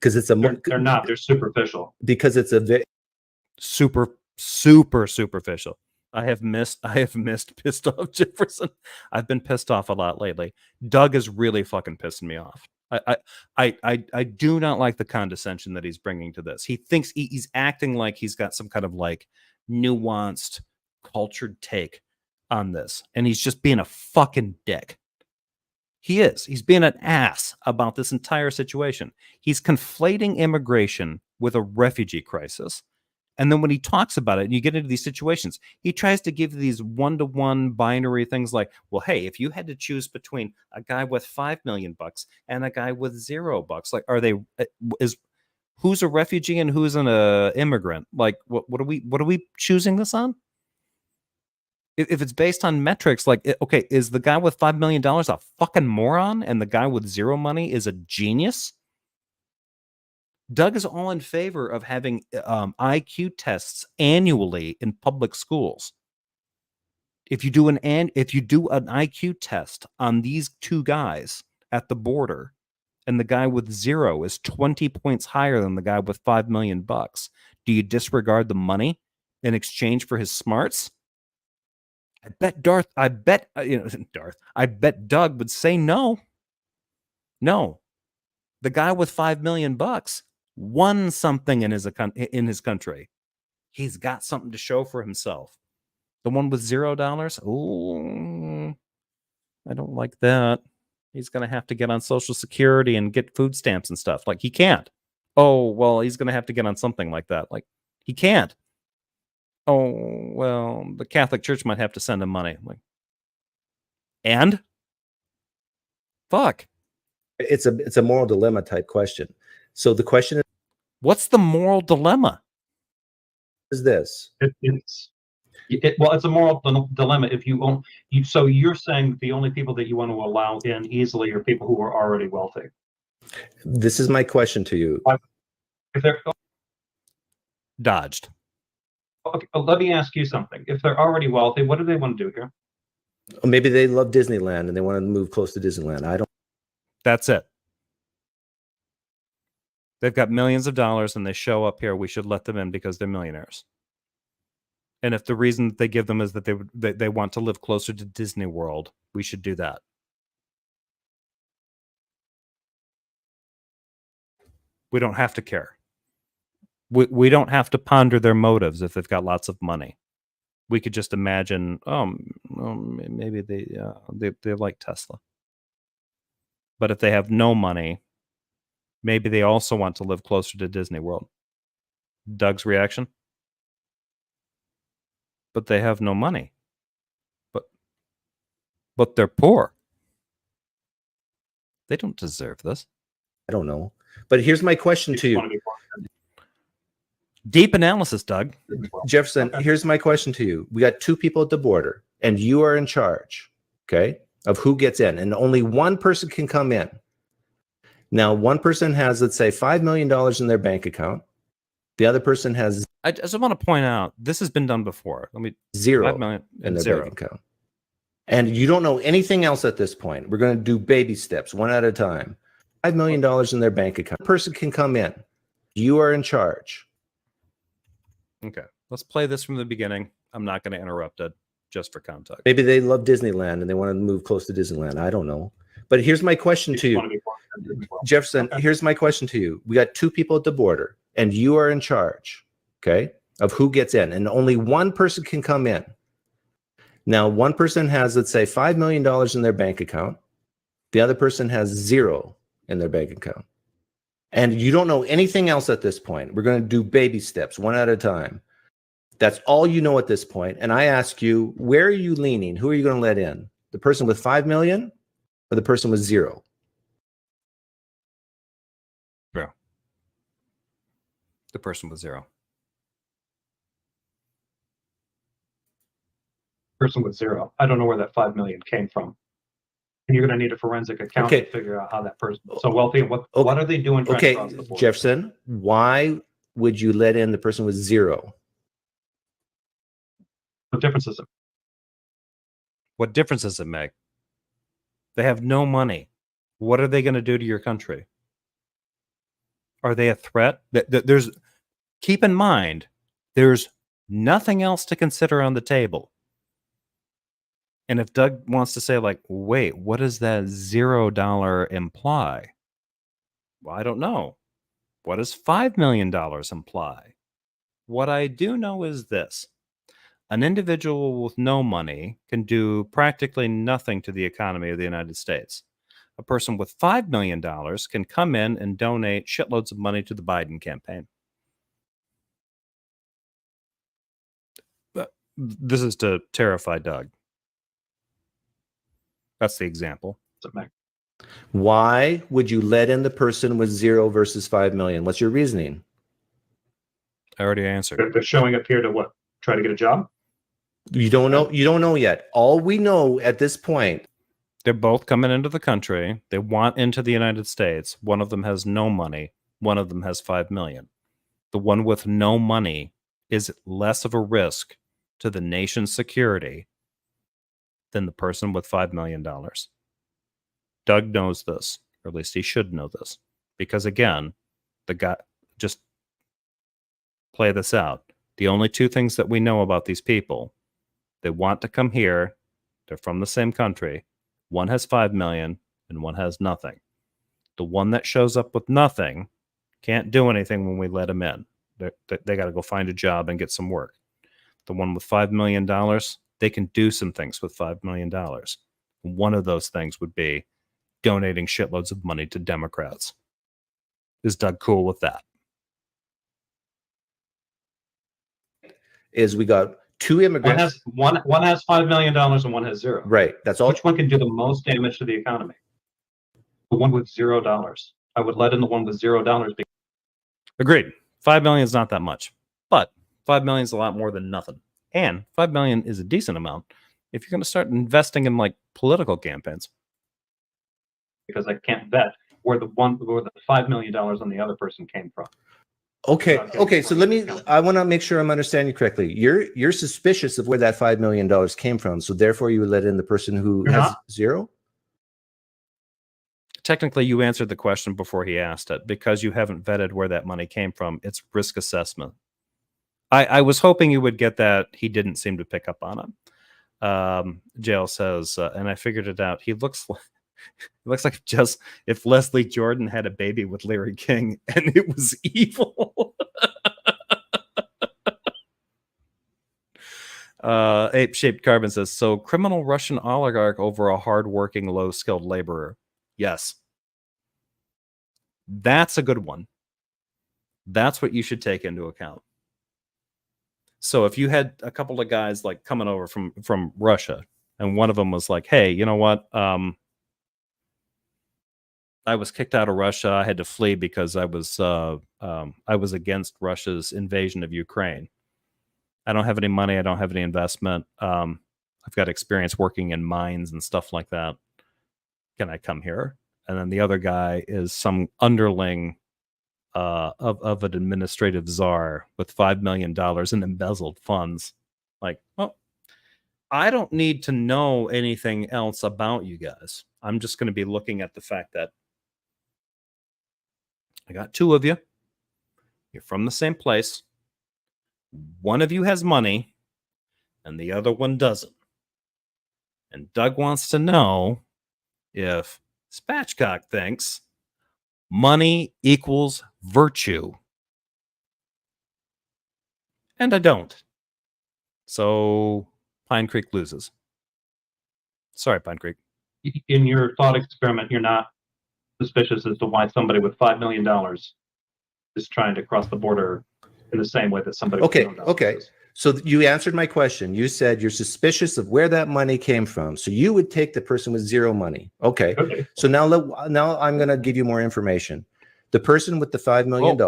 because it's They're not. They're superficial. Because it's a super superficial. I have missed pissed off Jefferson. I've been pissed off a lot lately. Doug is really fucking pissing me off. I do not like the condescension that he's bringing to this. He thinks he's acting like he's got some kind of like nuanced, cultured take on this, and he's just being a fucking dick. He is. He's being an ass about this entire situation. He's conflating immigration with a refugee crisis. And then when he talks about it and you get into these situations, he tries to give these one-to-one binary things like, well, hey, if you had to choose between a guy with $5 million and a guy with $0, like, who's a refugee and who's an immigrant? Like, what are we choosing this on? If it's based on metrics, like, okay, is the guy with $5 million a fucking moron and the guy with zero money is a genius? Doug is all in favor of having IQ tests annually in public schools. If you do an IQ test on these two guys at the border, and the guy with zero is 20 points higher than the guy with $5 million, do you disregard the money in exchange for his smarts? I bet Doug would say no. No. The guy with $5 million won something in his country. He's got something to show for himself. The one with $0, oh, I don't like that. He's going to have to get on Social Security and get food stamps and stuff. Like, he can't. Oh, well, he's going to have to get on something like that. Like, he can't. Oh, well, the Catholic Church might have to send him money. Like, and? Fuck. It's a moral dilemma type question. So the question what's the moral dilemma? is this. It's Well, it's a moral dilemma. If you own, so you're saying the only people that you want to allow in easily are people who are already wealthy. This is my question to you. If they're Dodged. okay, let me ask you something. If they're already wealthy, what do they want to do here? Maybe they love Disneyland and they want to move close to Disneyland. I don't. That's it. They've got millions of dollars and they show up here. We should let them in because they're millionaires. And if the reason that they give them is that they want to live closer to Disney World, we should do that. We don't have to care. We don't have to ponder their motives if they've got lots of money. We could just imagine, maybe they like Tesla. But if they have no money, maybe they also want to live closer to Disney World. Doug's reaction? But they have no money. But they're poor. They don't deserve this. I don't know. But here's my question to you. Deep analysis, Doug. Jefferson, here's my question to you. We got two people at the border, and you are in charge, okay, of who gets in, and only one person can come in. Now, one person has, let's say, $5 million in their bank account. The other person has I just want to point out, this has been done before. Let me zero 5 million in and their zero. bank account. And you don't know anything else at this point. We're going to do baby steps, one at a time. $5 million in their bank account. One person can come in. You are in charge. Okay, let's play this from the beginning. I'm not going to interrupt it, just for context. Maybe they love Disneyland and they want to move close to Disneyland. I don't know. But here's my question to you. Jefferson, here's my question to you. We got two people at the border, and you are in charge, okay, of who gets in, and only one person can come in. Now, one person has, let's say, $5 million in their bank account. The other person has zero in their bank account. And you don't know anything else at this point. We're going to do baby steps, one at a time. That's all you know at this point. And I ask you, where are you leaning? Who are you going to let in? The person with 5 million or the person with zero? Zero. The person with zero. Person with zero. I don't know where that 5 million came from. And you're going to need a forensic account to figure out how that person is so wealthy. And what are they doing? Okay, across the board? Jefferson, why would you let in the person with zero? What difference is it? What difference does it make? They have no money. What are they going to do to your country? Are they a threat? Keep in mind, there's nothing else to consider on the table. And if Doug wants to say, like, wait, what does that $0 imply? Well, I don't know. What does $5 million imply? What I do know is this. An individual with no money can do practically nothing to the economy of the United States. A person with $5 million can come in and donate shitloads of money to the Biden campaign. This is to terrify Doug. That's the example. Why would you let in the person with zero versus 5 million? What's your reasoning? I already answered. They're showing up here to what? Try to get a job? You don't know. You don't know yet. All we know at this point. They're both coming into the country. They want into the United States. One of them has no money. One of them has 5 million. The one with no money is less of a risk to the nation's security than the person with $5 million. Doug knows this, or at least he should know this, because again, the guy, just play this out. The only two things that we know about these people, they want to come here. They're from the same country. One has 5 million and one has nothing. The one that shows up with nothing can't do anything when we let him in. They got to go find a job and get some work. The one with $5 million, they can do some things with $5 million. One of those things would be donating shitloads of money to Democrats. Is Doug cool with that? Is we got two immigrants. One has $5 million and one has zero. Right. That's all. Which one can do the most damage to the economy? The one with $0. I would let in the one with $0. Agreed. 5 million is not that much, but 5 million is a lot more than nothing. And 5 million is a decent amount if you're going to start investing in like political campaigns. Because I can't vet where the $5 million on the other person came from. Okay. Okay. Okay. So I want to make sure I'm understanding you correctly. You're suspicious of where that $5 million came from. So therefore you would let in the person who You're has not. zero? Technically, you answered the question before he asked it. Because you haven't vetted where that money came from, it's risk assessment. I was hoping you would get that. He didn't seem to pick up on it. Jail says, and I figured it out. He looks like just if Leslie Jordan had a baby with Larry King and it was evil. Ape-shaped carbon says, so criminal Russian oligarch over a hardworking, low-skilled laborer. Yes. That's a good one. That's what you should take into account. So if you had a couple of guys like coming over from Russia, and one of them was like, hey, you know what? I was kicked out of Russia. I had to flee because I was against Russia's invasion of Ukraine. I don't have any money. I don't have any investment. I've got experience working in mines and stuff like that. Can I come here? And then the other guy is some underling of an administrative czar with $5 million in embezzled funds. Like, well, I don't need to know anything else about you guys. I'm just going to be looking at the fact that I got two of you. You're from the same place. One of you has money and the other one doesn't. And Doug wants to know if Spatchcock thinks money equals virtue. And I don't. So Pine Creek loses. Sorry, Pine Creek. In your thought experiment, you're not suspicious as to why somebody with $5 million is trying to cross the border in the same way that somebody Okay. with $1 Okay. is. So you answered my question. You said you're suspicious of where that money came from. So you would take the person with zero money. Okay. Okay. So now I'm going to give you more information. The person with the $5 million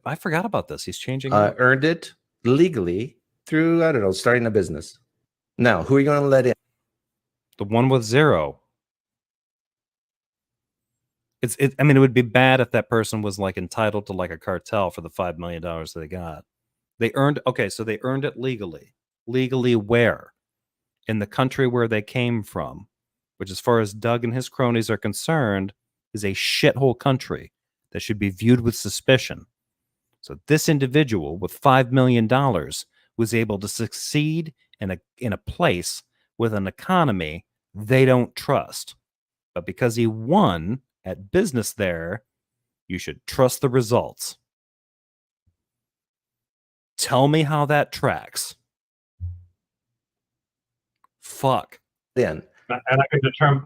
I forgot about this. He's changing it. earned it legally through, I don't know, starting a business. Now, who are you going to let in? The one with zero. I mean, it would be bad if that person was like entitled to like a cartel for the $5 million they got. They earned it legally. Legally where? In the country where they came from, which as far as Doug and his cronies are concerned, is a shithole country that should be viewed with suspicion. So this individual with $5 million was able to succeed in a place with an economy they don't trust. But because he won at business there, you should trust the results. Tell me how that tracks. Fuck. Then And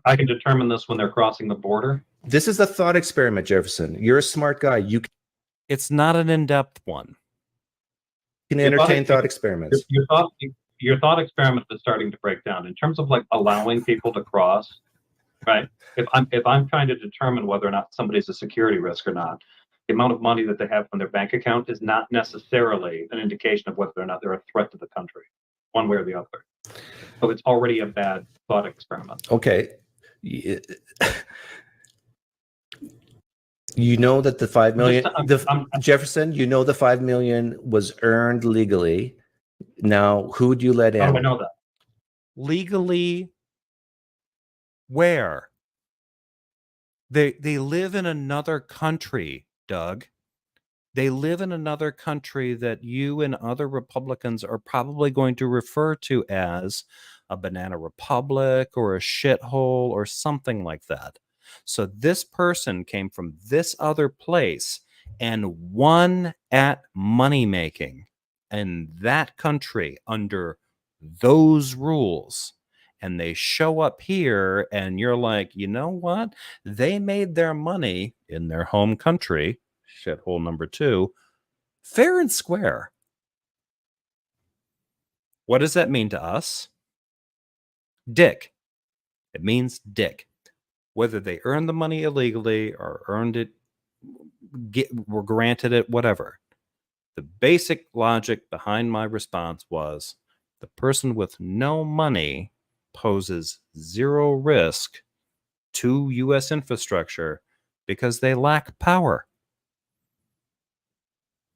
I can determine this when they're crossing the border. this is a thought experiment, Jefferson. You're a smart guy. You It's not an in-depth one. can entertain thought experiments. Your thought experiment is starting to break down in terms of like allowing people to cross, right? If I'm trying to determine whether or not somebody's a security risk or not, the amount of money that they have from their bank account is not necessarily an indication of whether or not they're a threat to the country, one way or the other. So it's already a bad thought experiment. Okay. You know that the $5 million, Jefferson, you know the $5 million was earned legally. Now, who would you let in? How do I know that? Legally where? They live in another country, Doug. They live in another country that you and other Republicans are probably going to refer to as a banana republic or a shithole or something like that. So this person came from this other place and won at money making in that country under those rules. And they show up here and you're like, you know what? They made their money in their home country, shithole number 2, fair and square. What does that mean to us? Dick. It means dick. Whether they earned the money illegally or earned it, were granted it, whatever. The basic logic behind my response was the person with no money poses zero risk to U.S. infrastructure because they lack power.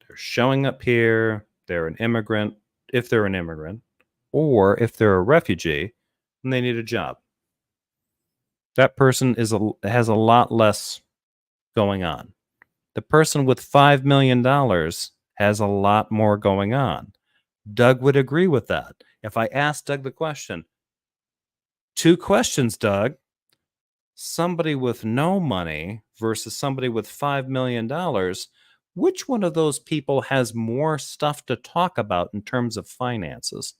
They're showing up here, they're an immigrant, if they're an immigrant, or if they're a refugee and they need a job. That person has a lot less going on. The person with $5 million has a lot more going on. Doug would agree with that. If I asked Doug the question, 2 questions, Doug, somebody with no money versus somebody with $5 million, which one of those people has more stuff to talk about in terms of finances?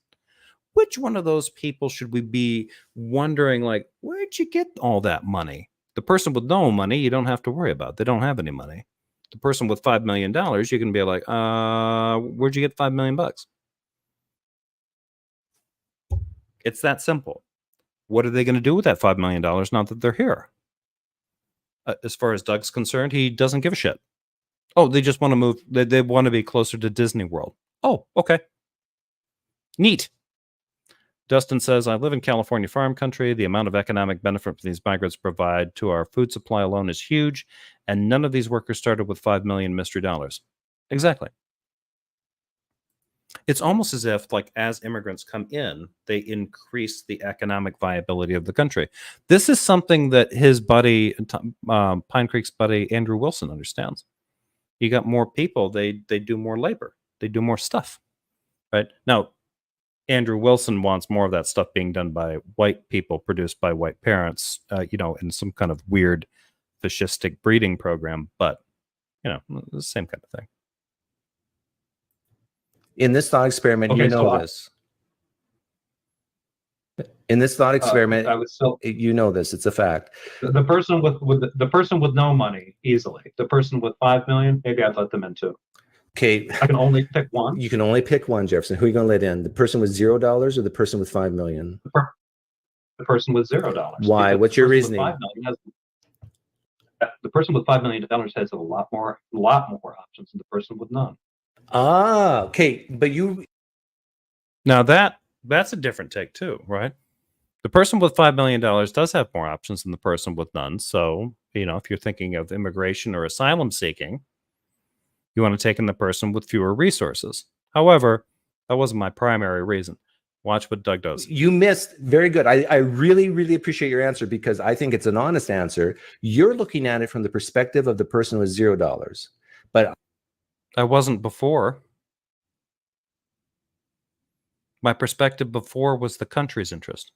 Which one of those people should we be wondering, like, where'd you get all that money? The person with no money, you don't have to worry about. They don't have any money. The person with $5 million, you can be like, where'd you get $5 million bucks? It's that simple. What are they going to do with that $5 million now that they're here? As far as Doug's concerned, he doesn't give a shit. Oh, they just want to move. They want to be closer to Disney World. Oh, okay. Neat. Dustin says, I live in California farm country. The amount of economic benefit these migrants provide to our food supply alone is huge, and none of these workers started with $5 million mystery dollars. Exactly. It's almost as if, like, as immigrants come in, they increase the economic viability of the country. This is something that his buddy, Pine Creek's buddy, Andrew Wilson, understands. You got more people, they do more labor. They do more stuff, right? Now, Andrew Wilson wants more of that stuff being done by white people, produced by white parents, in some kind of weird fascistic breeding program, but, the same kind of thing. In this thought experiment, Okay, this. In this thought experiment, I would still, this. It's a fact. the person with no money, easily. The person with 5 million, maybe I'd let them in too. Okay. I can only pick one. You can only pick one, Jefferson. Who are you going to let in? The person with $0 or the person with 5 million? The person with $0. Why? What's your reasoning? The person with $5 million has a lot more options than the person with none. Okay. But now that's a different take too, right? The person with $5 million does have more options than the person with none. So, if you're thinking of immigration or asylum seeking, you want to take in the person with fewer resources. However, that wasn't my primary reason. Watch what Doug does. You missed. Very good. I really, really appreciate your answer because I think it's an honest answer. You're looking at it from the perspective of the person with $0. But I wasn't before. My perspective before was the country's interest.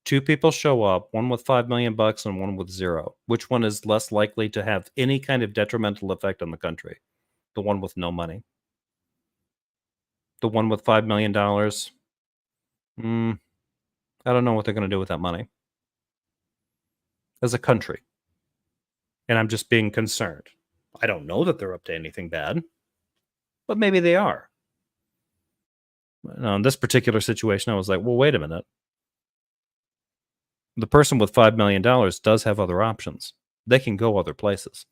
2 people show up, one with $5 million bucks and one with 0. Which one is less likely to have any kind of detrimental effect on the country? The one with no money. The one with $5 million. I don't know what they're going to do with that money. As a country. And I'm just being concerned. I don't know that they're up to anything bad. But maybe they are. In this particular situation, I was like, well, wait a minute. The person with $5 million does have other options. They can go other places.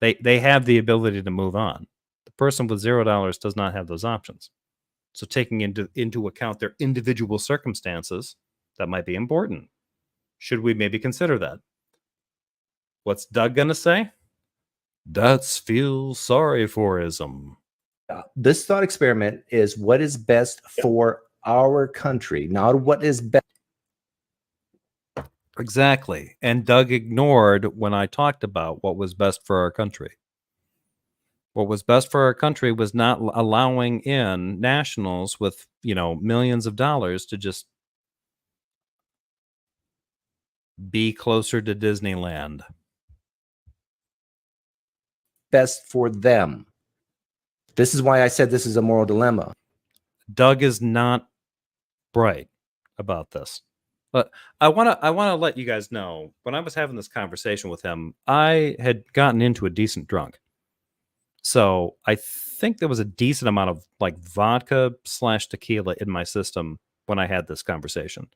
They have the ability to move on. The person with $0 does not have those options. So taking into account their individual circumstances, that might be important. Should we maybe consider that? What's Doug going to say? That's feel sorry for-ism. This thought experiment is what is best for our country, not what is best. Exactly. And Doug ignored when I talked about what was best for our country. What was best for our country was not allowing in nationals with, millions of dollars to just be closer to Disneyland. Best for them. This is why I said this is a moral dilemma. Doug is not bright about this. But I want to let you guys know, when I was having this conversation with him, I had gotten into a decent drunk. So I think there was a decent amount of like vodka / tequila in my system when I had this conversation.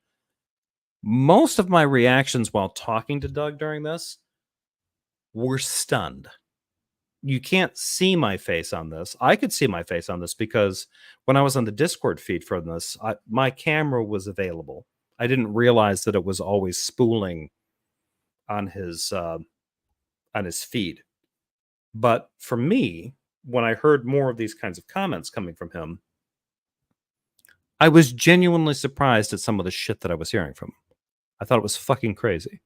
Most of my reactions while talking to Doug during this were stunned. you can't see my face on this. I could see my face on this because when I was on the Discord feed for this, my camera was available. I didn't realize that it was always spooling on his feed. But for me, when I heard more of these kinds of comments coming from him, I was genuinely surprised at some of the shit that I was hearing from him. I thought it was fucking crazy.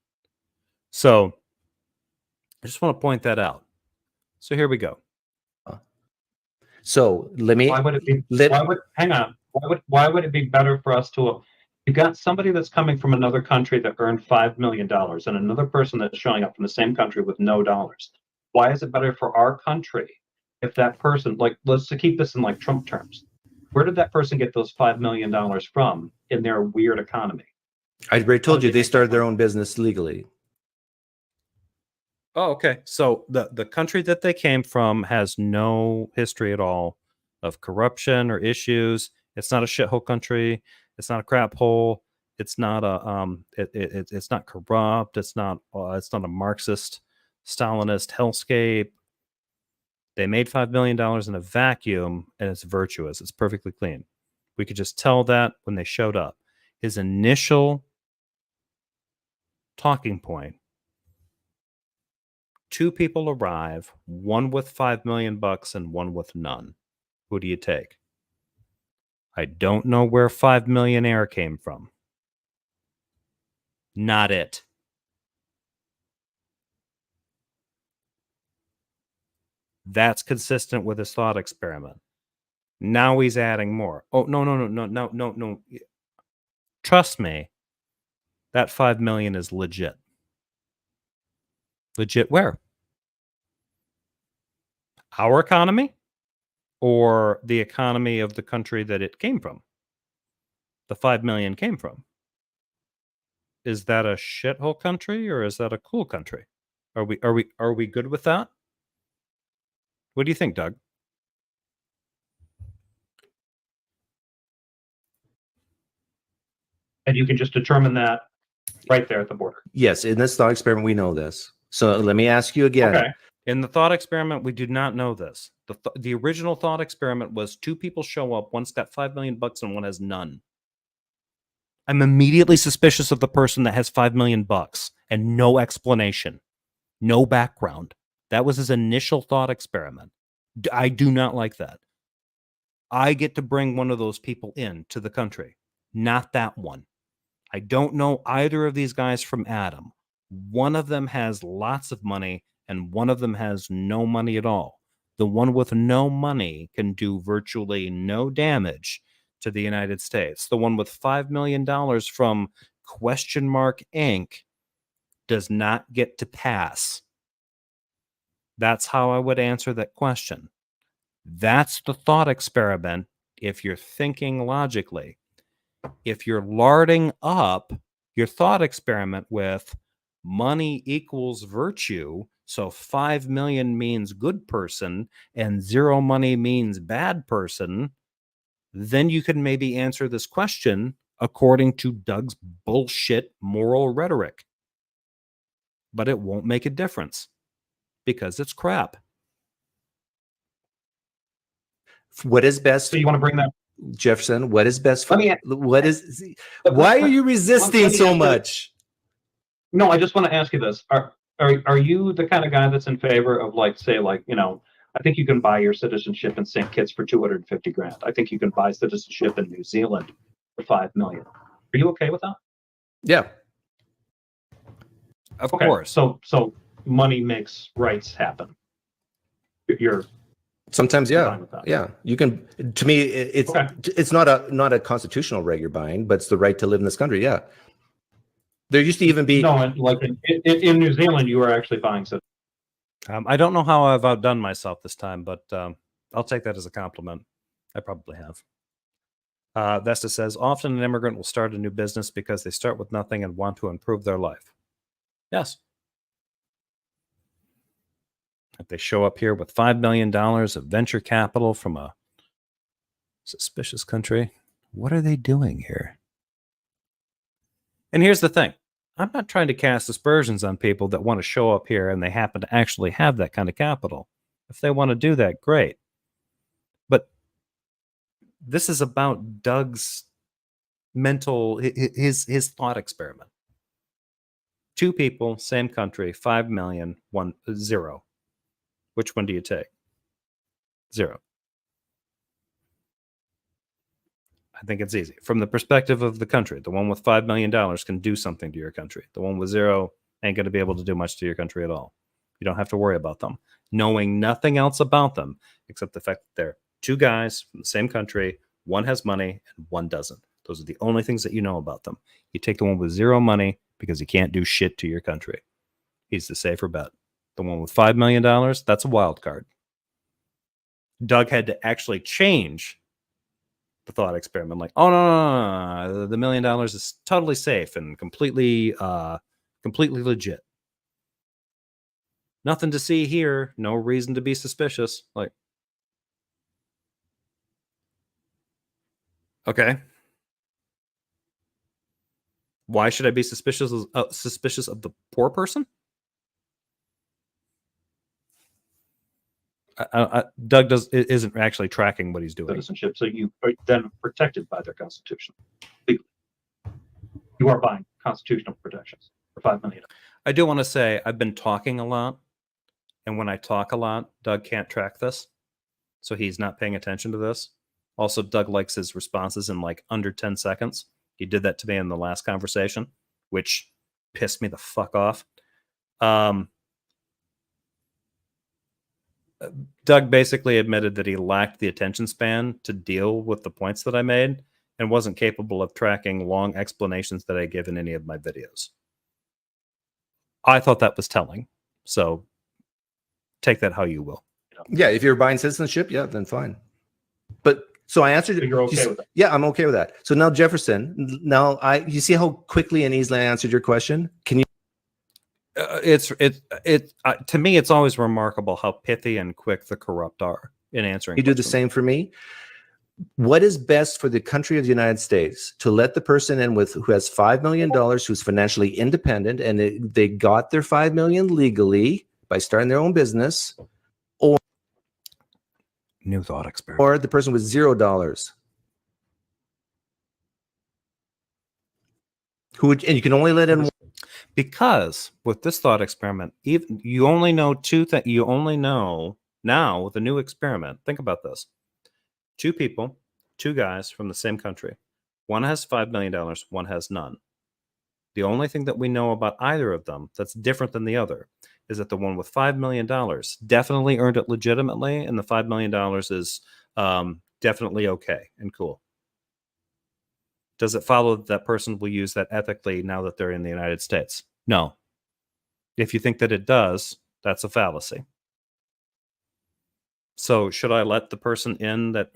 So I just want to point that out. So here we go. So let me. Why would it be? Hang on. Why would it be better for us to? You got somebody that's coming from another country that earned $5 million, and another person that's showing up from the same country with no dollars. Why is it better for our country if that person, like, let's keep this in like Trump terms? Where did that person get those $5 million from in their weird economy? I already told you they started their own business legally. Oh, okay. So the country that they came from has no history at all of corruption or issues. It's not a shithole country. It's not a crap hole. It's not a it's not corrupt. It's not a Marxist, Stalinist hellscape. They made $5 million in a vacuum, and it's virtuous. It's perfectly clean. We could just tell that when they showed up. His initial talking point: 2 people arrive, one with $5 million and one with none. Who do you take? I don't know where $5 millionaire came from. Not it. That's consistent with his thought experiment. Now he's adding more. Oh, no. Trust me, that 5 million is legit. Legit where? Our economy or the economy of the country that it came from? The 5 million came from. Is that a shithole country or is that a cool country? Are we good with that? What do you think, Doug? And you can just determine that right there at the border. Yes, in this thought experiment, we know this. So let me ask you again. Okay. In the thought experiment, we do not know this. The original thought experiment was 2 people show up, one's got $5 million and one has none. I'm immediately suspicious of the person that has $5 million and no explanation, no background. That was his initial thought experiment. I do not like that. I get to bring one of those people in to the country, not that one. I don't know either of these guys from Adam. One of them has lots of money and one of them has no money at all. The one with no money can do virtually no damage to the United States. The one with $5 million from Inc. does not get to pass. That's how I would answer that question. That's the thought experiment if you're thinking logically. If you're larding up your thought experiment with money equals virtue, so 5 million means good person and 0 money means bad person, then you can maybe answer this question according to Doug's bullshit moral rhetoric. But it won't make a difference because it's crap. What is best? So you want to bring that, Jefferson, what is best for why are you resisting so much? No, I just want to ask you this. Are you the kind of guy that's in favor of, like, say, like, you know, I think you can buy your citizenship in St. Kitts for 250 grand. I think you can buy citizenship in New Zealand for 5 million. Are you okay with that? Yeah. Of course. So money makes rights happen. You're Sometimes, yeah, fine with that. yeah. You can. To me, it's not a constitutional right you're buying, but it's the right to live in this country. Yeah. There used to even be like in New Zealand, you are actually buying citizenship. I don't know how I've outdone myself this time, but I'll take that as a compliment. I probably have. Vesta says, often an immigrant will start a new business because they start with nothing and want to improve their life. Yes. If they show up here with $5 million of venture capital from a suspicious country, what are they doing here? And here's the thing. I'm not trying to cast aspersions on people that want to show up here and they happen to actually have that kind of capital. If they want to do that, great. But this is about Doug's mental, his thought experiment. 2 people, same country, 5 million, 0. Which one do you take? 0. I think it's easy. From the perspective of the country, the one with $5 million can do something to your country. The one with 0 ain't going to be able to do much to your country at all. You don't have to worry about them. Knowing nothing else about them except the fact that they're 2 guys from the same country, one has money and one doesn't. Those are the only things that you know about them. You take the one with 0 money because he can't do shit to your country. He's the safer bet. The one with $5 million, that's a wild card. Doug had to actually change the thought experiment. Like, oh, no, the $1 million is totally safe and completely legit. Nothing to see here. No reason to be suspicious. Like, okay. Why should I be suspicious of the poor person? Doug isn't actually tracking what he's doing. Citizenship, so you are then protected by their constitution. You are buying constitutional protections for $5 million. I do want to say I've been talking a lot, and when I talk a lot, Doug can't track this, so he's not paying attention to this. Also, Doug likes his responses in like under 10 seconds. He did that to me in the last conversation, which pissed me the fuck off. Doug basically admitted that he lacked the attention span to deal with the points that I made and wasn't capable of tracking long explanations that I give in any of my videos. I thought that was telling. So take that how you will. Yeah, if you're buying citizenship, yeah, then fine. But so I answered it. You're okay with that? Yeah, I'm okay with that. So now Jefferson, you see how quickly and easily I answered your question? Can you? To me, it's always remarkable how pithy and quick the corrupt are in answering. You do the same for me. What is best for the country of the United States? To let the person in who has $5 million, who's financially independent, and they got their $5 million legally by starting their own business, or new thought experiment, or the person with $0. And you can only let in. Because with this thought experiment, even you only know 2 things. You only know now with a new experiment. Think about this: 2 people, 2 guys from the same country. One has $5 million, one has none. The only thing that we know about either of them that's different than the other is that the one with $5 million definitely earned it legitimately, and the $5 million is definitely okay and cool. Does it follow that person will use that ethically now that they're in the United States? No. If you think that it does, that's a fallacy. So should I let the person in that,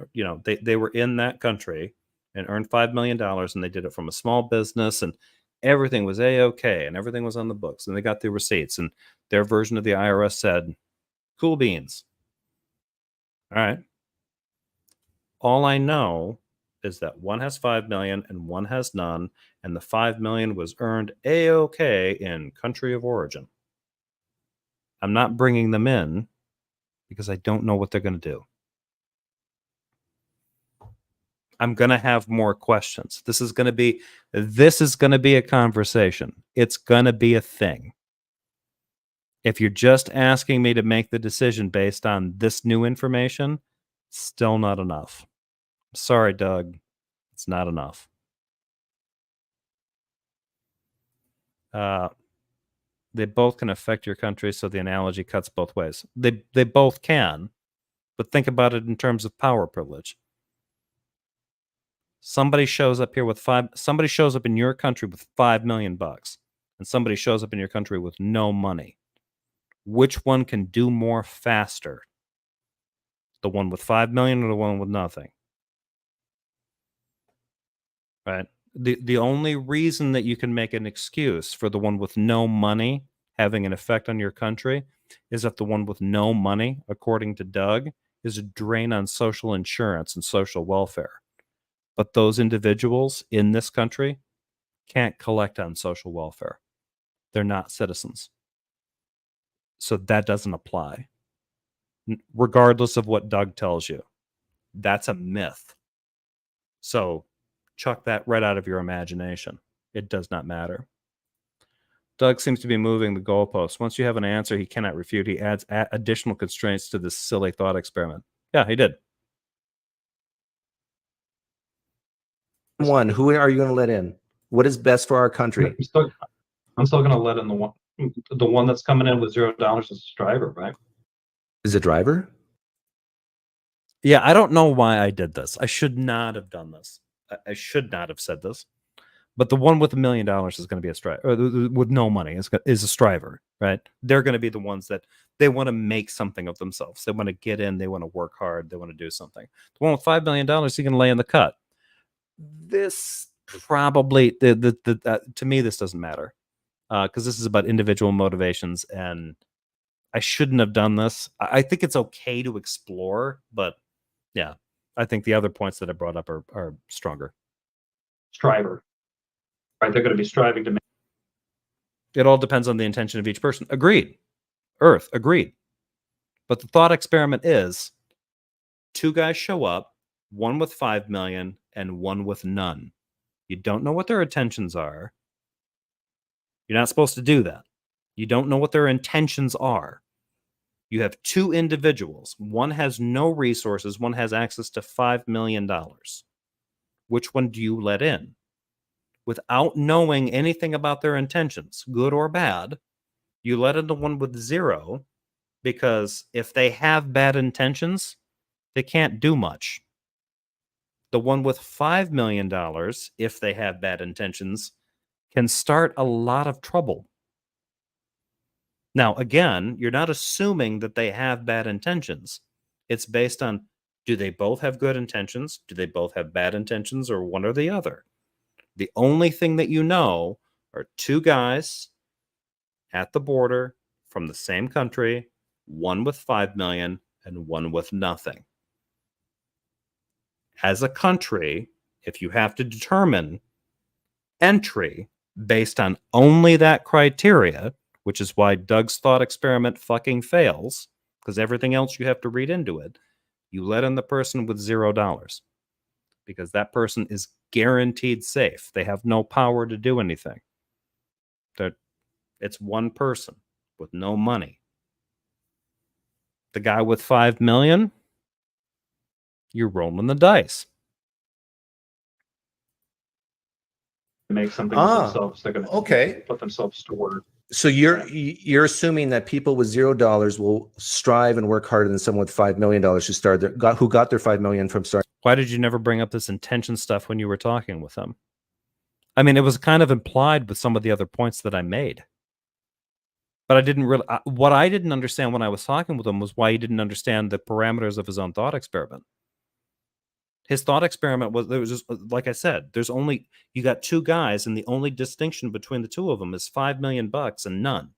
they were in that country and earned $5 million and they did it from a small business and everything was A-okay and everything was on the books and they got the receipts and their version of the IRS said, cool beans. All right. All I know is that one has 5 million and one has none, and the 5 million was earned A-okay in country of origin. I'm not bringing them in because I don't know what they're going to do. I'm going to have more questions. This is going to be a conversation. It's going to be a thing. If you're just asking me to make the decision based on this new information, still not enough. Sorry, Doug. It's not enough. They both can affect your country, so the analogy cuts both ways. They both can, but think about it in terms of power privilege. Somebody shows up in your country with $5 million, and somebody shows up in your country with no money. Which one can do more faster? The one with 5 million or the one with nothing? Right? The only reason that you can make an excuse for the one with no money having an effect on your country is that the one with no money, according to Doug, is a drain on social insurance and social welfare. But those individuals in this country can't collect on social welfare. They're not citizens. So that doesn't apply. regardless of what Doug tells you. That's a myth. So chuck that right out of your imagination. It does not matter. Doug seems to be moving the goalposts. Once you have an answer he cannot refute, he adds additional constraints to this silly thought experiment. Yeah, he did. One, who are you going to let in? What is best for our country? I'm still going to let in the one that's coming in with $0 as a driver, right? Is a driver? Yeah, I don't know why I did this. I should not have done this. I should not have said this. But the one with $1 million is going to be a striver, with no money is a striver, right? They're going to be the ones that they want to make something of themselves. They want to get in. They want to work hard. They want to do something. The one with $5 million, he can lay in the cut. This probably, to me, this doesn't matter because this is about individual motivations, and I shouldn't have done this. I think it's okay to explore, but yeah, I think the other points that I brought up are stronger. Striver. Right, they're going to be striving to make. It all depends on the intention of each person. Agreed. Earth, agreed. But the thought experiment is 2 guys show up, one with 5 million and one with none. You don't know what their intentions are. You're not supposed to do that. You don't know what their intentions are. You have 2 individuals. One has no resources. One has access to $5 million. Which one do you let in? Without knowing anything about their intentions, good or bad, you let in the one with 0 because if they have bad intentions, they can't do much. The one with $5 million, if they have bad intentions, can start a lot of trouble. Now, again, you're not assuming that they have bad intentions. It's based on, do they both have good intentions? Do they both have bad intentions, or one or the other? The only thing that you know are 2 guys at the border from the same country, one with 5 million and one with nothing. As a country, if you have to determine entry based on only that criteria, which is why Doug's thought experiment fucking fails, because everything else you have to read into it, you let in the person with $0. Because that person is guaranteed safe. They have no power to do anything. It's one person with no money. The guy with 5 million, you're rolling the dice. Make something of themselves. They're going to put themselves to work. So you're assuming that people with $0 will strive and work harder than someone with $5 million who got their $5 million from starting. Why did you never bring up this intention stuff when you were talking with them? I mean, it was kind of implied with some of the other points that I made. But I didn't really. What I didn't understand when I was talking with him was why he didn't understand the parameters of his own thought experiment. His thought experiment was, there was just, like I said, you got 2 guys, and the only distinction between the 2 of them is $5 million and none.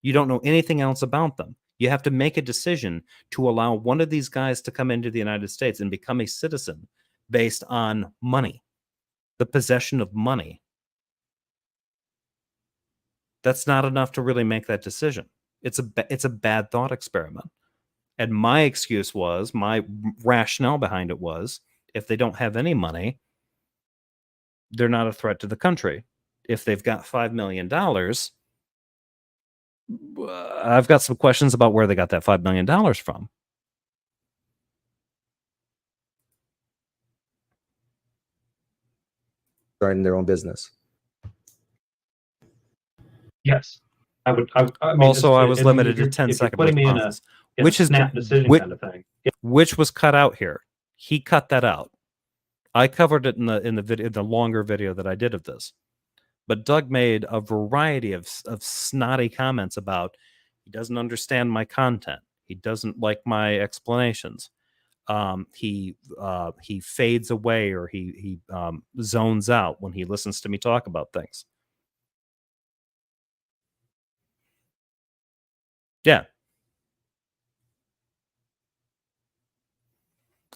You don't know anything else about them. You have to make a decision to allow one of these guys to come into the United States and become a citizen based on money, the possession of money. That's not enough to really make that decision. It's a bad thought experiment. And my rationale behind it was, if they don't have any money, they're not a threat to the country. If they've got $5 million, I've got some questions about where they got that $5 million from. Starting their own business. Yes, I would. I mean, also, I was limited to 10-second responses, which is snap decision kind of thing. Yeah. Which was cut out here. He cut that out. I covered it in the video, the longer video that I did of this. But Doug made a variety of snotty comments about he doesn't understand my content. He doesn't like my explanations. He fades away, or he zones out when he listens to me talk about things. Yeah.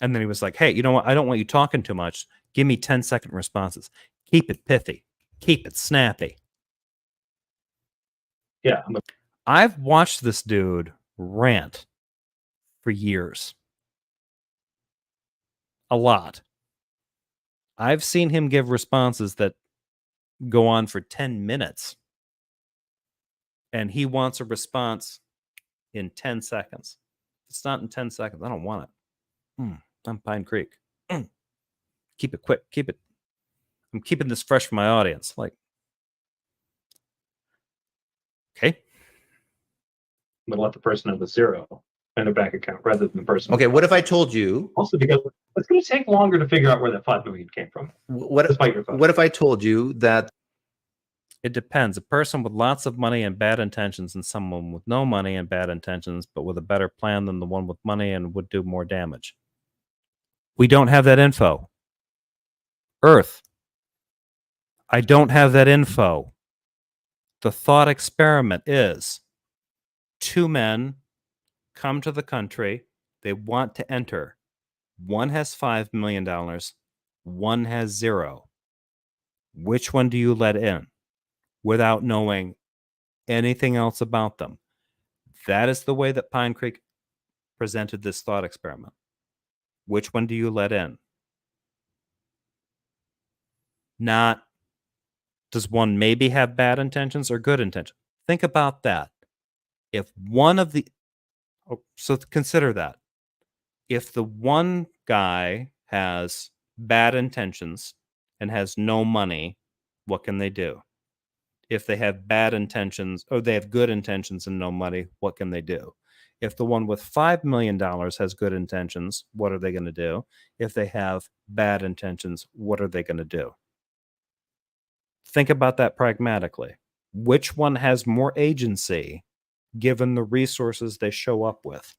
And then he was like, hey, you know what? I don't want you talking too much. Give me 10-second responses. Keep it pithy. Keep it snappy. Yeah. I've watched this dude rant for years. A lot. I've seen him give responses that go on for 10 minutes. And he wants a response in 10 seconds. If it's not in 10 seconds, I don't want it. I'm Pine Creek. Keep it quick. Keep it. I'm keeping this fresh for my audience. Like, okay. I'm going to let the person have the zero in their bank account rather than the person. Okay, what if I told you? Also, because it's going to take longer to figure out where that 5 million came from. What if I told you that? It depends. A person with lots of money and bad intentions and someone with no money and bad intentions, but with a better plan than the one with money and would do more damage. We don't have that info. Earth. I don't have that info. The thought experiment is 2 men come to the country. They want to enter. One has $5 million. One has 0. Which one do you let in without knowing anything else about them? That is the way that Pine Creek presented this thought experiment. Which one do you let in? Not, does one maybe have bad intentions or good intentions? Think about that. If one of the, so consider that. If the one guy has bad intentions and has no money, what can they do? If they have bad intentions, or they have good intentions and no money, what can they do? If the one with $5 million has good intentions, what are they going to do? If they have bad intentions, what are they going to do? Think about that pragmatically. Which one has more agency given the resources they show up with?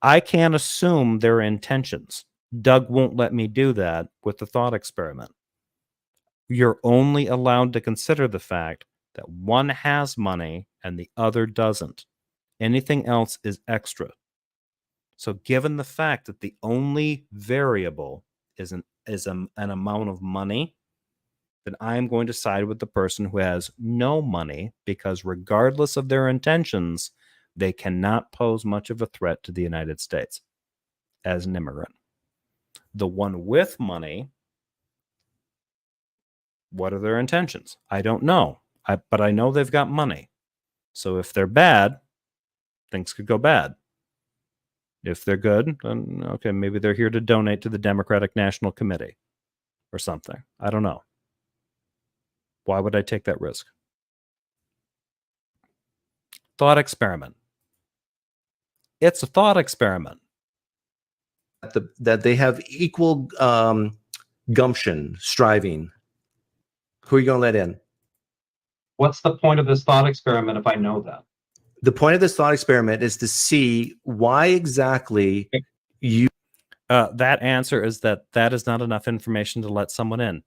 I can't assume their intentions. Doug won't let me do that with the thought experiment. You're only allowed to consider the fact that one has money and the other doesn't. Anything else is extra. So given the fact that the only variable is an amount of money, then I'm going to side with the person who has no money, because regardless of their intentions, they cannot pose much of a threat to the United States as an immigrant. The one with money, what are their intentions? I don't know. But I know they've got money. So if they're bad, things could go bad. If they're good, then okay, maybe they're here to donate to the Democratic National Committee or something. I don't know. Why would I take that risk? Thought experiment. It's a thought experiment. That they have equal gumption, striving. Who are you going to let in? What's the point of this thought experiment if I know that? The point of this thought experiment is to see why exactly you... that answer is that is not enough information to let someone in.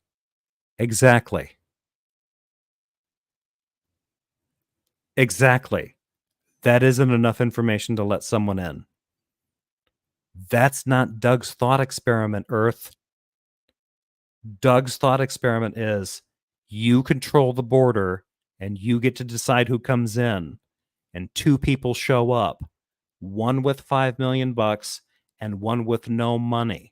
Exactly. Exactly. That isn't enough information to let someone in. That's not Doug's thought experiment, Earth. Doug's thought experiment is you control the border and you get to decide who comes in. And 2 people show up, one with $5 million and one with no money.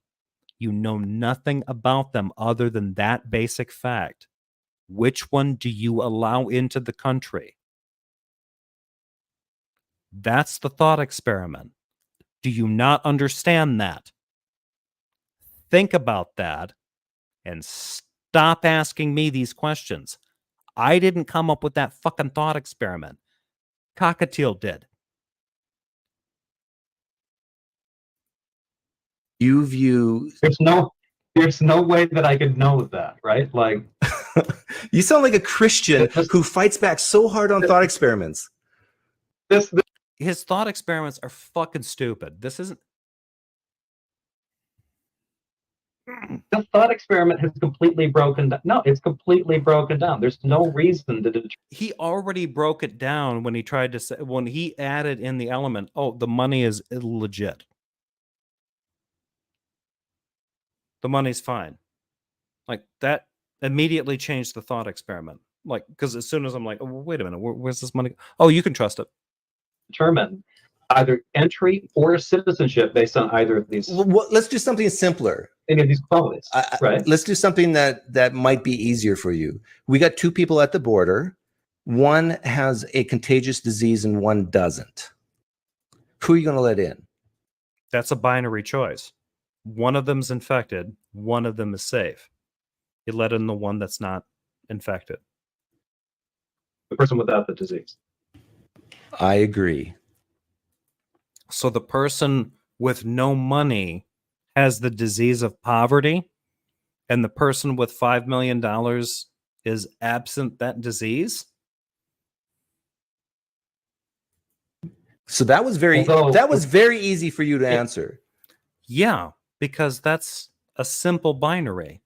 You know nothing about them other than that basic fact. Which one do you allow into the country? That's the thought experiment. Do you not understand that? Think about that and stop asking me these questions. I didn't come up with that fucking thought experiment. Cockatiel did. You view... There's no way that I could know that, right? Like, you sound like a Christian who fights back so hard on thought experiments. His thought experiments are fucking stupid. This isn't... The thought experiment has completely broken down. No, it's completely broken down. There's no reason to... He already broke it down when he tried to say, when he added in the element, oh, the money is legit. The money's fine. Like, that immediately changed the thought experiment. Like, because as soon as I'm like, oh, wait a minute, where's this money? Oh, you can trust it. Determine either entry or citizenship based on either of these, Let's do something simpler. any of these qualities, right? Let's do something that might be easier for you. We got two people at the border. One has a contagious disease and one doesn't. Who are you going to let in? That's a binary choice. One of them's infected, one of them is safe. You let in the one that's not infected. The person without the disease. I agree. So the person with no money has the disease of poverty, and the person with $5 million is absent that disease? So that was very easy for you to answer. Yeah, because that's a simple binary.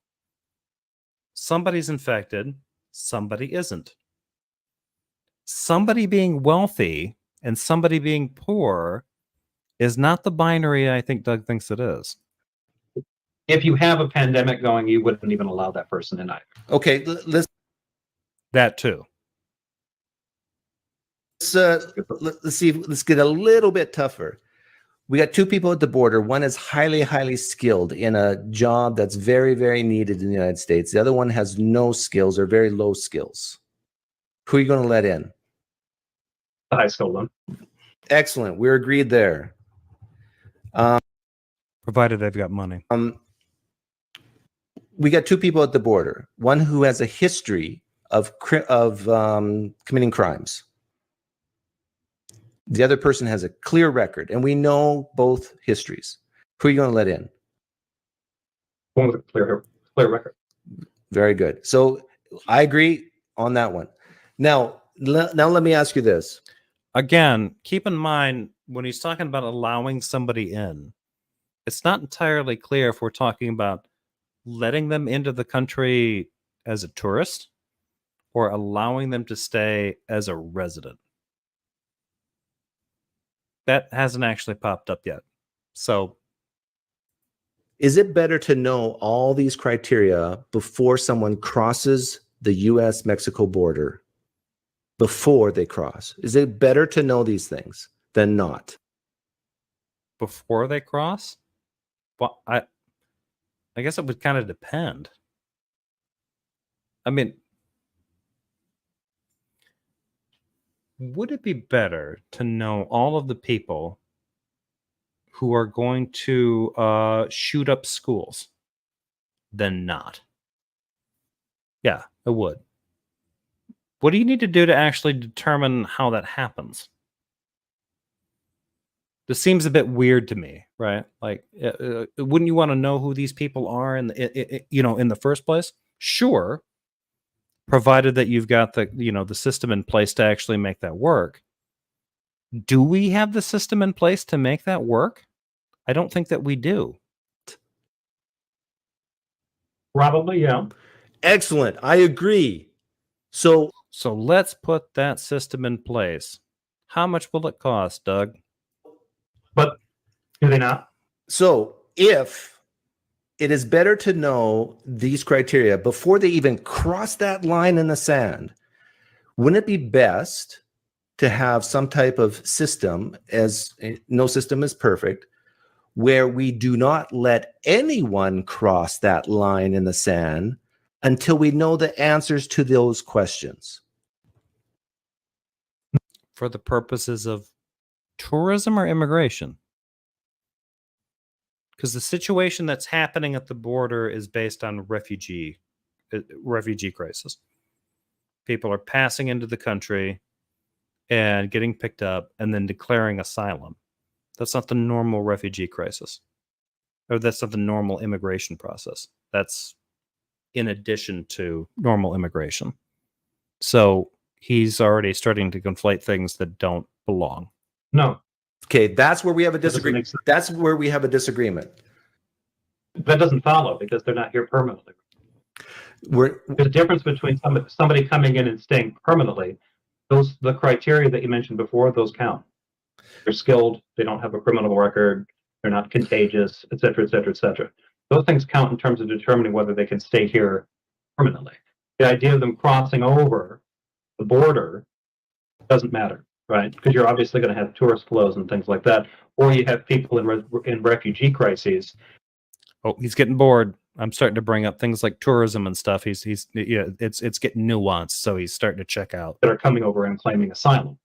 Somebody's infected, somebody isn't. Somebody being wealthy and somebody being poor is not the binary I think Doug thinks it is. If you have a pandemic going, you wouldn't even allow that person in either. Okay, That too. let's see. Let's get a little bit tougher. We got two people at the border. One is highly, highly skilled in a job that's very, very needed in the United States. The other one has no skills or very low skills. Who are you going to let in? The high school one. Excellent. We're agreed there. Provided they've got money. We got two people at the border. One who has a history of committing crimes. The other person has a clear record, and we know both histories. Who are you going to let in? One with a clear record. Very good. So I agree on that one. Now let me ask you this. Again, keep in mind when he's talking about allowing somebody in, it's not entirely clear if we're talking about letting them into the country as a tourist or allowing them to stay as a resident. That hasn't actually popped up yet. So is it better to know all these criteria before someone crosses the US-Mexico border? Before they cross? Is it better to know these things than not? before they cross? Well, I guess it would kind of depend. I mean, would it be better to know all of the people who are going to shoot up schools than not? Yeah, it would. What do you need to do to actually determine how that happens? This seems a bit weird to me, right? Like, wouldn't you want to know who these people are in the first place? Sure, provided that you've got the system in place to actually make that work. Do we have the system in place to make that work? I don't think that we do. Probably, yeah. Excellent. I agree. So let's put that system in place. How much will it cost, Doug? But do they not? So if it is better to know these criteria before they even cross that line in the sand, wouldn't it be best to have some type of system, as no system is perfect, where we do not let anyone cross that line in the sand until we know the answers to those questions? For the purposes of tourism or immigration? Because the situation that's happening at the border is based on refugee crisis. People are passing into the country and getting picked up and then declaring asylum. That's not the normal refugee crisis. Or that's not the normal immigration process. That's in addition to normal immigration. So he's already starting to conflate things that don't belong. No. Okay, that's where we have a disagreement. That's where we have a disagreement. That doesn't follow because they're not here permanently. There's a difference between somebody coming in and staying permanently. The criteria that you mentioned before, those count. They're skilled, they don't have a criminal record, they're not contagious, et cetera, et cetera, et cetera. Those things count in terms of determining whether they can stay here permanently. The idea of them crossing over the border doesn't matter. right? Because you're obviously going to have tourist flows and things like that, or you have people in refugee crises. Oh, he's getting bored. I'm starting to bring up things like tourism and stuff. He's yeah, it's getting nuanced, so he's starting to check out. That are coming over and claiming asylum.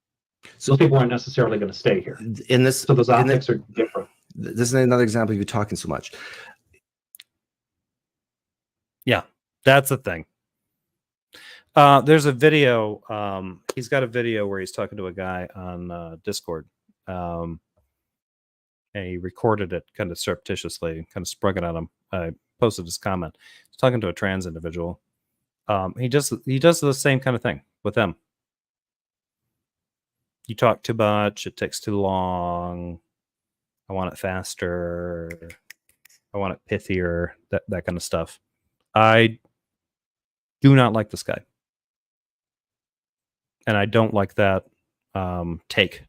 So those people aren't necessarily going to stay here. In this, So those optics are different. this is another example of you talking so much. Yeah, that's the thing. There's a video. He's got a video where he's talking to a guy on Discord. And he recorded it kind of surreptitiously, kind of sprung it on him. I posted his comment. He's talking to a trans individual. He does the same kind of thing with them. You talk too much. It takes too long. I want it faster. I want it pithier. That kind of stuff. I do not like this guy. And I don't like that take.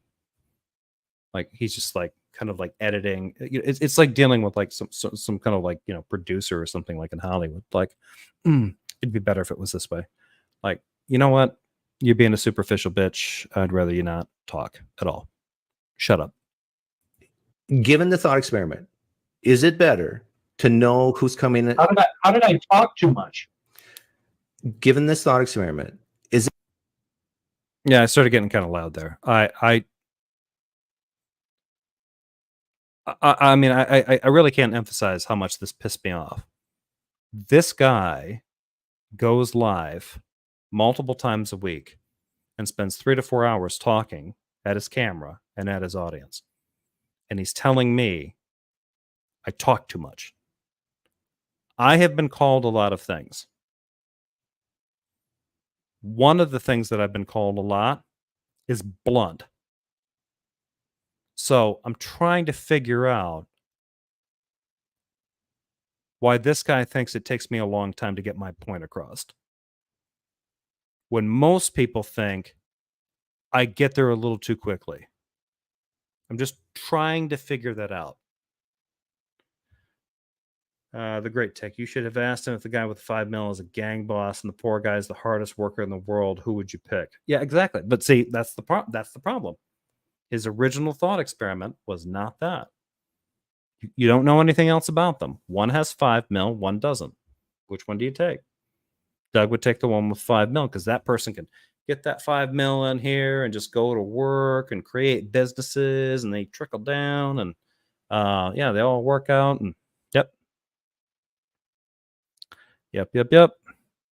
Like, he's just like kind of like editing. It's like dealing with like some kind of like, you know, producer or something like in Hollywood. Like, it'd be better if it was this way. Like, you know what? You're being a superficial bitch. I'd rather you not talk at all. Shut up. Given the thought experiment, is it better to know who's coming in? How did I talk too much? Given this thought experiment, is it? Yeah, I started getting kind of loud there. I mean, I really can't emphasize how much this pissed me off. This guy goes live multiple times a week and spends 3 to 4 hours talking at his camera and at his audience. And he's telling me I talk too much. I have been called a lot of things. One of the things that I've been called a lot is blunt. So I'm trying to figure out why this guy thinks it takes me a long time to get my point across. When most people think I get there a little too quickly. I'm just trying to figure that out. The great tech. You should have asked him if the guy with 5 mil is a gang boss and the poor guy is the hardest worker in the world. Who would you pick? Yeah, exactly. But see, that's the problem. His original thought experiment was not that. You don't know anything else about them. One has 5 mil, one doesn't. Which one do you take? Doug would take the one with 5 mil because that person can get that 5 mil in here and just go to work and create businesses, and they trickle down, and yeah, they all work out, and yep.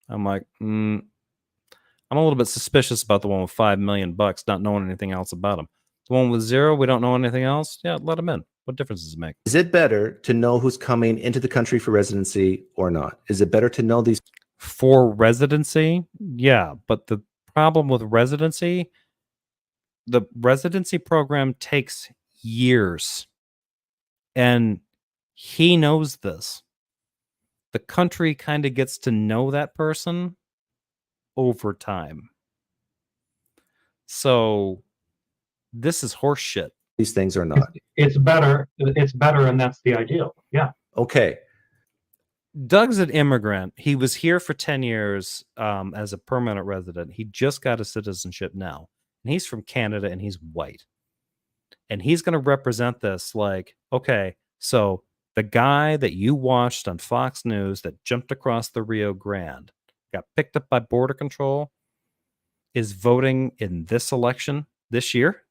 I'm like, I'm a little bit suspicious about the one with $5 million, not knowing anything else about him. The one with 0, we don't know anything else. Yeah, let him in. What difference does it make? Is it better to know who's coming into the country for residency or not? Is it better to know these for residency? Yeah, but the problem with residency, the residency program takes years, and he knows this. The country kind of gets to know that person over time. So this is horse shit. these things or not? It's better, and that's the ideal. Yeah. Okay. Doug's an immigrant. He was here for 10 years as a permanent resident. He just got a citizenship now. And he's from Canada and he's white. And he's going to represent this like, okay, so the guy that you watched on Fox News that jumped across the Rio Grande, got picked up by border control, is voting in this election this year?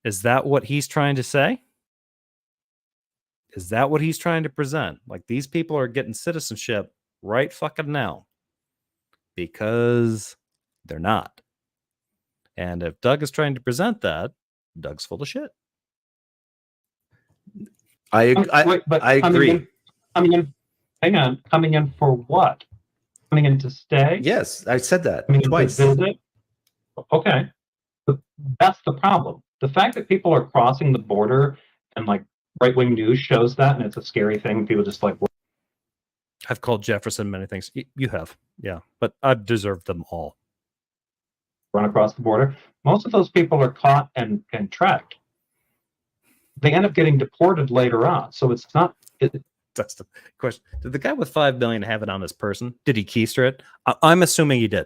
Is that what he's trying to say? Is that what he's trying to present? Like, these people are getting citizenship right fucking now because they're not. And if Doug is trying to present that, Doug's full of shit. I agree. Coming in for what? Coming in to stay? Yes, I said that Coming in twice. to visit? Okay. But that's the problem. The fact that people are crossing the border and like right-wing news shows that, and it's a scary thing. People just like I've called Jefferson many things. You have, yeah, but I've deserved them all. Run across the border. Most of those people are caught and tracked. They end up getting deported later on. So it's not. That's the question. Did the guy with 5 million have it on his person? Did he keister it? I'm assuming he did.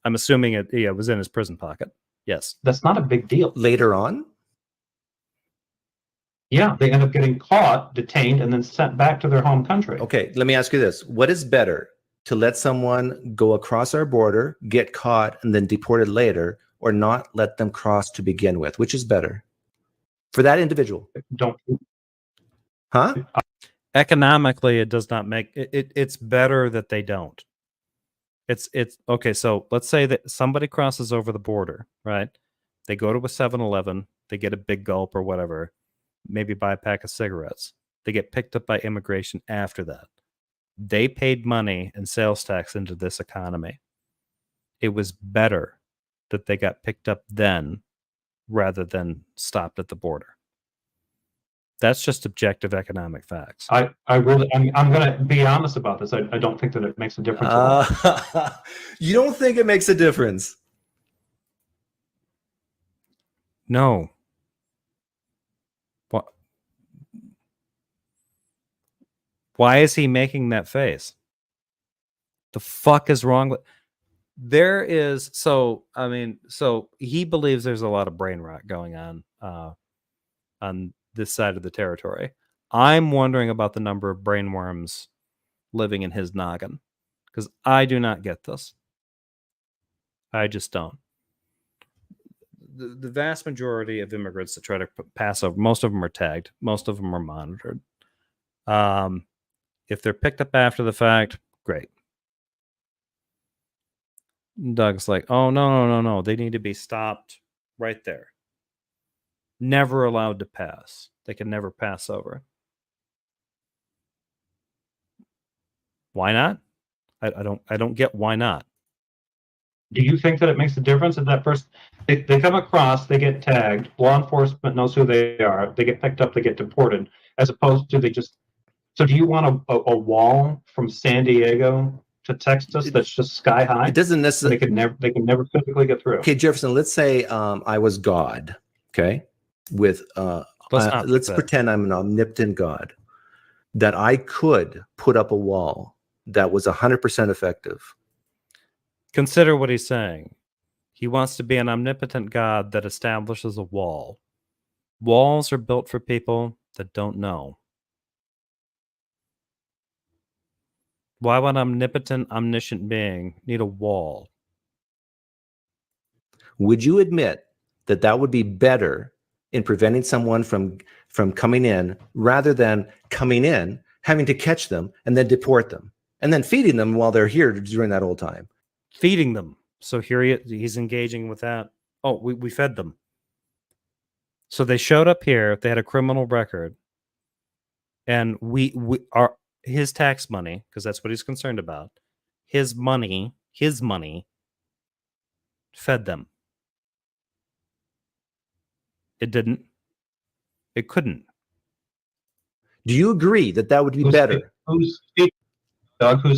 I'm assuming it was in his prison pocket. Yes. That's not a big deal. Later on? Yeah, they end up getting caught, detained, and then sent back to their home country. Okay, let me ask you this. What is better, to let someone go across our border, get caught, and then deported later, or not let them cross to begin with? Which is better for that individual? Don't. Huh? Economically, it does not make it. It's better that they don't. It's okay. So let's say that somebody crosses over the border, right? They go to a 7-Eleven, they get a big gulp or whatever, maybe buy a pack of cigarettes. They get picked up by immigration after that. They paid money and sales tax into this economy. It was better that they got picked up then rather than stopped at the border. That's just objective economic facts. I'm going to be honest about this. I don't think that it makes a difference at all. You don't think it makes a difference? No. What? Why is he making that face? The fuck is wrong with... There is... So he believes there's a lot of brain rot going on this side of the territory. I'm wondering about the number of brainworms living in his noggin, because I do not get this. I just don't. The vast majority of immigrants that try to pass over, most of them are tagged, most of them are monitored. If they're picked up after the fact, great. Doug's like, oh, no. They need to be stopped right there. Never allowed to pass. They can never pass over. Why not? I don't get why not. Do you think that it makes a difference if that person, they come across, they get tagged, law enforcement knows who they are, they get picked up, they get deported, as opposed to so do you want a wall from San Diego to Texas that's just sky high? It doesn't necessarily... They can never physically get through. Okay, Jefferson, let's say I was God, okay? Let's pretend I'm an omnipotent God, that I could put up a wall that was 100% effective. Consider what he's saying. He wants to be an omnipotent God that establishes a wall. Walls are built for people that don't know. Why would an omnipotent, omniscient being need a wall? Would you admit that that would be better in preventing someone from coming in, rather than coming in, having to catch them and then deport them, and then feeding them while they're here during that whole time? Feeding them. So here he's engaging with that. Oh, we fed them. So they showed up here. They had a criminal record, and we are his tax money, because that's what he's concerned about. His money fed them. It didn't. It couldn't. Do you agree that that would be better? Who's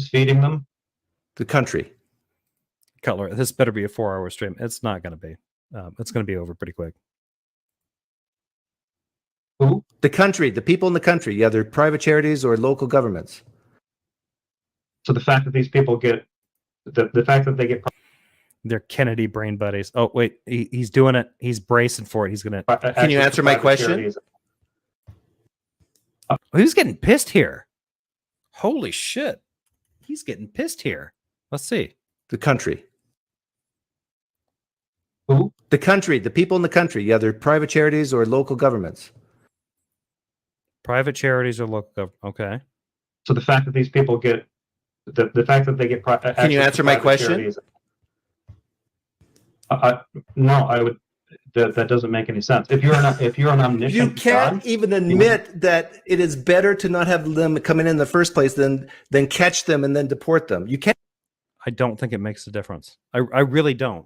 feeding them? The country. Cutler, this better be a 4-hour stream. It's not going to be. It's going to be over pretty quick. Who? The country, the people in the country, either private charities or local governments. So the fact that these people get, the fact that they get... They're Kennedy brain buddies. Oh, wait, he's doing it. He's bracing for it. He's going to... Can you answer my question? Who's getting pissed here? Holy shit. He's getting pissed here. Let's see. The country. Who? The country, the people in the country, either private charities or local governments. Private charities or local... Okay. So the fact that these people get... The fact that they get... Can you answer my question? No, I would... That doesn't make any sense. If you're an omniscient... You can't God, even admit that it is better to not have them coming in the first place than catch them and then deport them. You can't... I don't think it makes a difference. I really don't.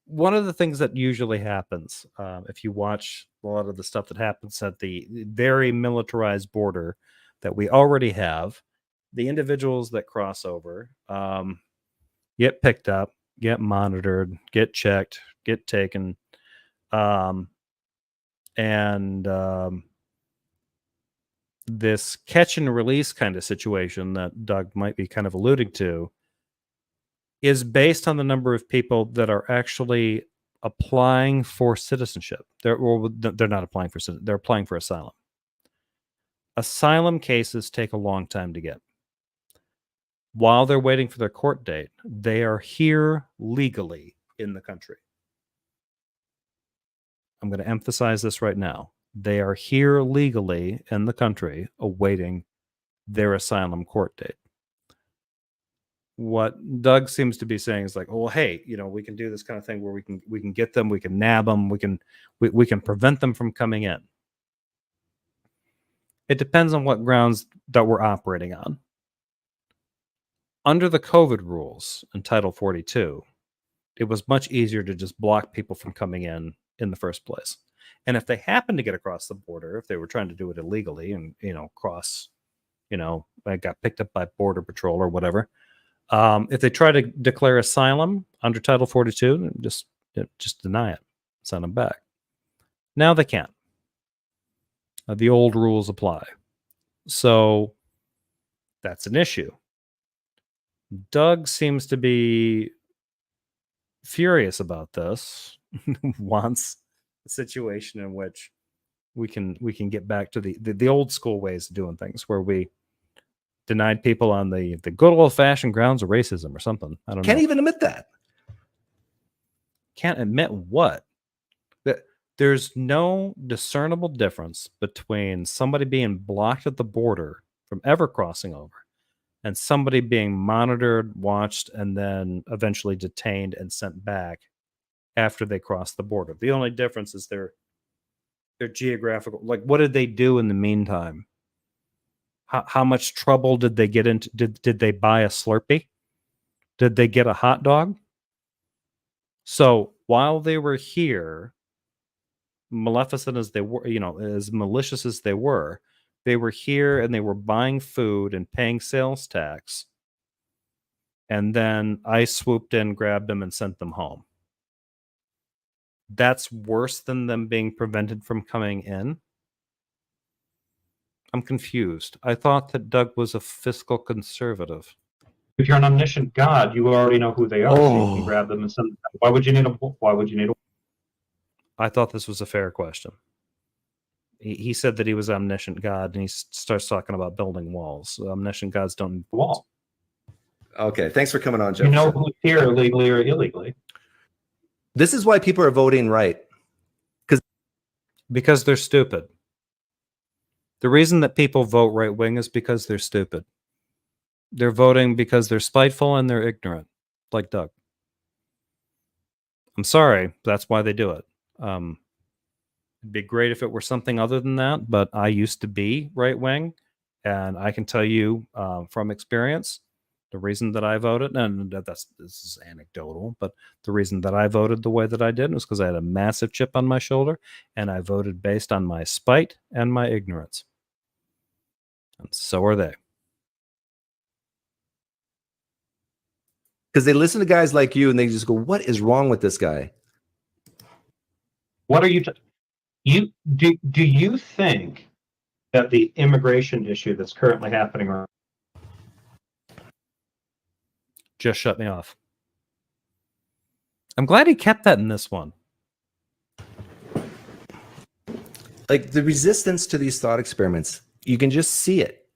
One of the things that usually happens, if you watch a lot of the stuff that happens at the very militarized border that we already have, the individuals that cross over get picked up, get monitored, get checked, get taken, and this catch and release kind of situation that Doug might be kind of alluding to is based on the number of people that are actually applying for citizenship. They're not applying for citizenship. They're applying for asylum. Asylum cases take a long time to get. While they're waiting for their court date, they are here legally in the country. I'm going to emphasize this right now. They are here legally in the country awaiting their asylum court date. What Doug seems to be saying is like, oh, well, hey, we can do this kind of thing where we can get them, we can nab them, we can prevent them from coming in. It depends on what grounds that we're operating on. Under the COVID rules in Title 42, it was much easier to just block people from coming in the first place. And if they happened to get across the border, if they were trying to do it illegally and, cross, I got picked up by Border Patrol or whatever, if they try to declare asylum under Title 42, just deny it, send them back. Now they can't. The old rules apply. So that's an issue. Doug seems to be furious about this, wants a situation in which we can get back to the old school ways of doing things, where we denied people on the good old-fashioned grounds of racism or something. I don't know. Can't even admit that. Can't admit what? That there's no discernible difference between somebody being blocked at the border from ever crossing over and somebody being monitored, watched, and then eventually detained and sent back after they cross the border. The only difference is their geographical. Like, what did they do in the meantime? How much trouble did they get into? Did they buy a Slurpee? Did they get a hot dog? So while they were here, maleficent as they were, as malicious as they were here and they were buying food and paying sales tax. And then ICE swooped in, grabbed them, and sent them home. That's worse than them being prevented from coming in. I'm confused. I thought that Doug was a fiscal conservative. If you're an omniscient God, you already know who they are. So you can grab them and send them. Why would you need a? I thought this was a fair question. He said that he was omniscient God, and he starts talking about building walls. Omniscient gods don't need wall. Okay, thanks for coming on, Joe. You know who's here legally or illegally. This is why people are voting right. Because they're stupid. The reason that people vote right wing is because they're stupid. They're voting because they're spiteful and they're ignorant, like Doug. I'm sorry, that's why they do it. It'd be great if it were something other than that, but I used to be right wing, and I can tell you from experience, the reason that I voted, and this is anecdotal, but the reason that I voted the way that I did was because I had a massive chip on my shoulder, and I voted based on my spite and my ignorance. And so are they. Because they listen to guys like you and they just go, what is wrong with this guy? What are you... Do you think that the immigration issue that's currently happening around... Just shut me off. I'm glad he kept that in this one. Like, the resistance to these thought experiments, you can just see it.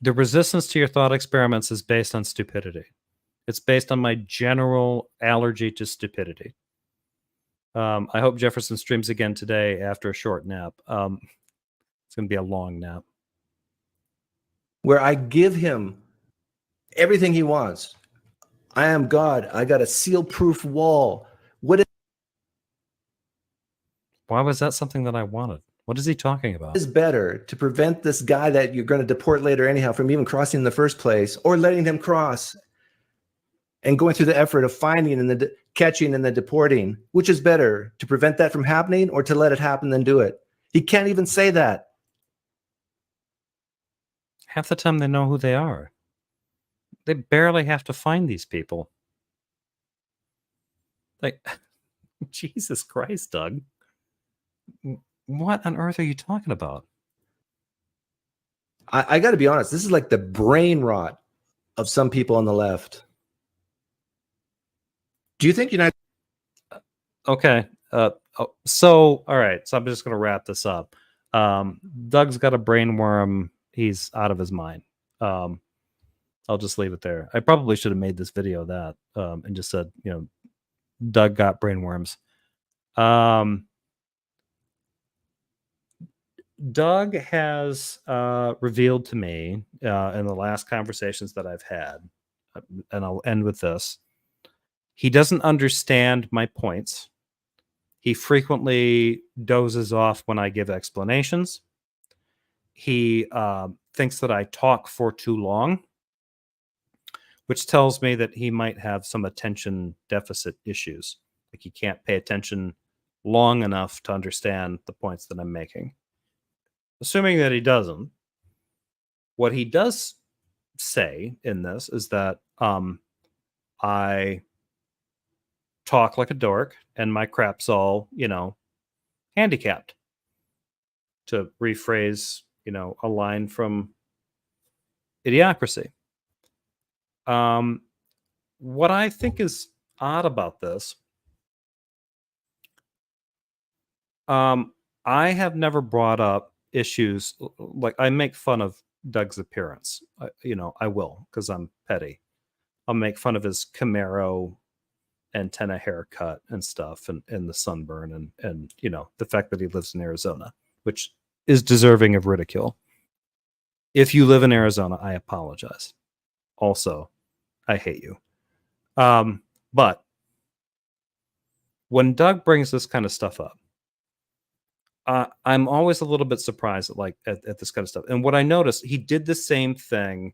The resistance to your thought experiments is based on stupidity. It's based on my general allergy to stupidity. I hope Jefferson streams again today after a short nap. It's going to be a long nap. Where I give him everything he wants. I am God. I got a seal-proof wall. Why was that something that I wanted? What is he talking about? Is better to prevent this guy that you're going to deport later anyhow from even crossing in the first place, or letting him cross and going through the effort of finding and the catching and the deporting? Which is better, to prevent that from happening or to let it happen then do it? He can't even say that. Half the time they know who they are. They barely have to find these people. Like, Jesus Christ, Doug. What on earth are you talking about? I got to be honest. This is like the brain rot of some people on the left. Do you think United... Okay. So, all right. So I'm just going to wrap this up. Doug's got a brain worm. He's out of his mind. I'll just leave it there. I probably should have made this video that and just said, Doug got brain worms. Doug has revealed to me in the last conversations that I've had, and I'll end with this. He doesn't understand my points. He frequently dozes off when I give explanations. He thinks that I talk for too long, which tells me that he might have some attention deficit issues. Like he can't pay attention long enough to understand the points that I'm making. Assuming that he doesn't, what he does say in this is that I talk like a dork and my crap's all, handicapped. To rephrase, a line from Idiocracy. What I think is odd about this, I have never brought up issues like I make fun of Doug's appearance. I will because I'm petty. I'll make fun of his Camaro antenna haircut and stuff and the sunburn and the fact that he lives in Arizona, which is deserving of ridicule. If you live in Arizona, I apologize. Also, I hate you. But when Doug brings this kind of stuff up, I'm always a little bit surprised at this kind of stuff. And what I noticed, he did the same thing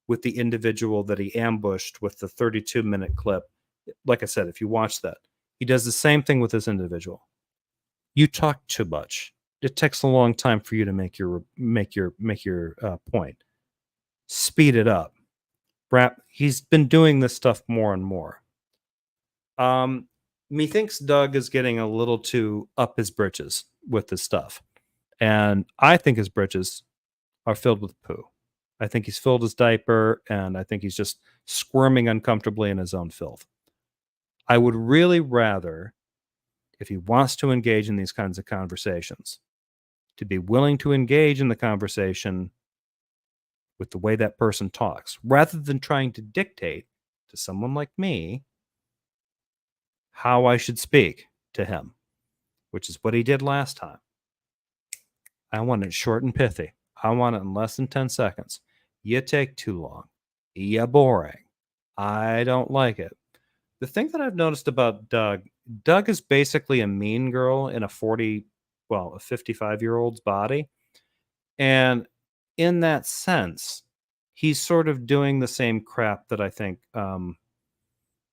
with the individual that he ambushed with the 32-minute clip. Like I said, if you watch that, he does the same thing with this individual. You talk too much. It takes a long time for you to make your point. Speed it up. He's been doing this stuff more and more. Methinks Doug is getting a little too up his britches with this stuff. And I think his britches are filled with poo. I think he's filled his diaper, and I think he's just squirming uncomfortably in his own filth. I would really rather, if he wants to engage in these kinds of conversations, to be willing to engage in the conversation with the way that person talks, rather than trying to dictate to someone like me how I should speak to him, which is what he did last time. I want it short and pithy. I want it in less than 10 seconds. You take too long. You're boring. I don't like it. The thing that I've noticed about Doug is basically a mean girl in a 55-year-old's body. And in that sense, he's sort of doing the same crap that I think a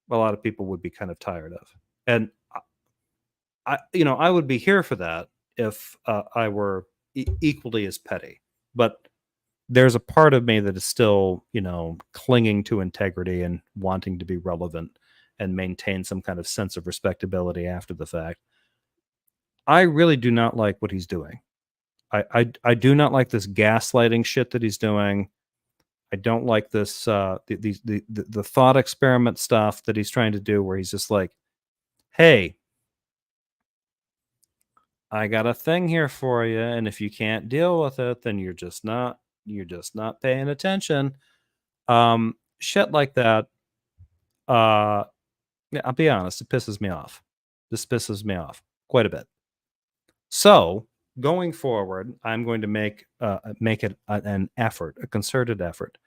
lot of people would be kind of tired of. And I would be here for that if I were equally as petty. But there's a part of me that is still, clinging to integrity and wanting to be relevant and maintain some kind of sense of respectability after the fact. I really do not like what he's doing. I do not like this gaslighting shit that he's doing. I don't like this the thought experiment stuff that he's trying to do, where he's just like, "Hey, I got a thing here for you, and if you can't deal with it, then you're just not paying attention." Shit like that. Yeah, I'll be honest, it pisses me off. This pisses me off quite a bit. So going forward, I'm going to make it an effort, a concerted effort,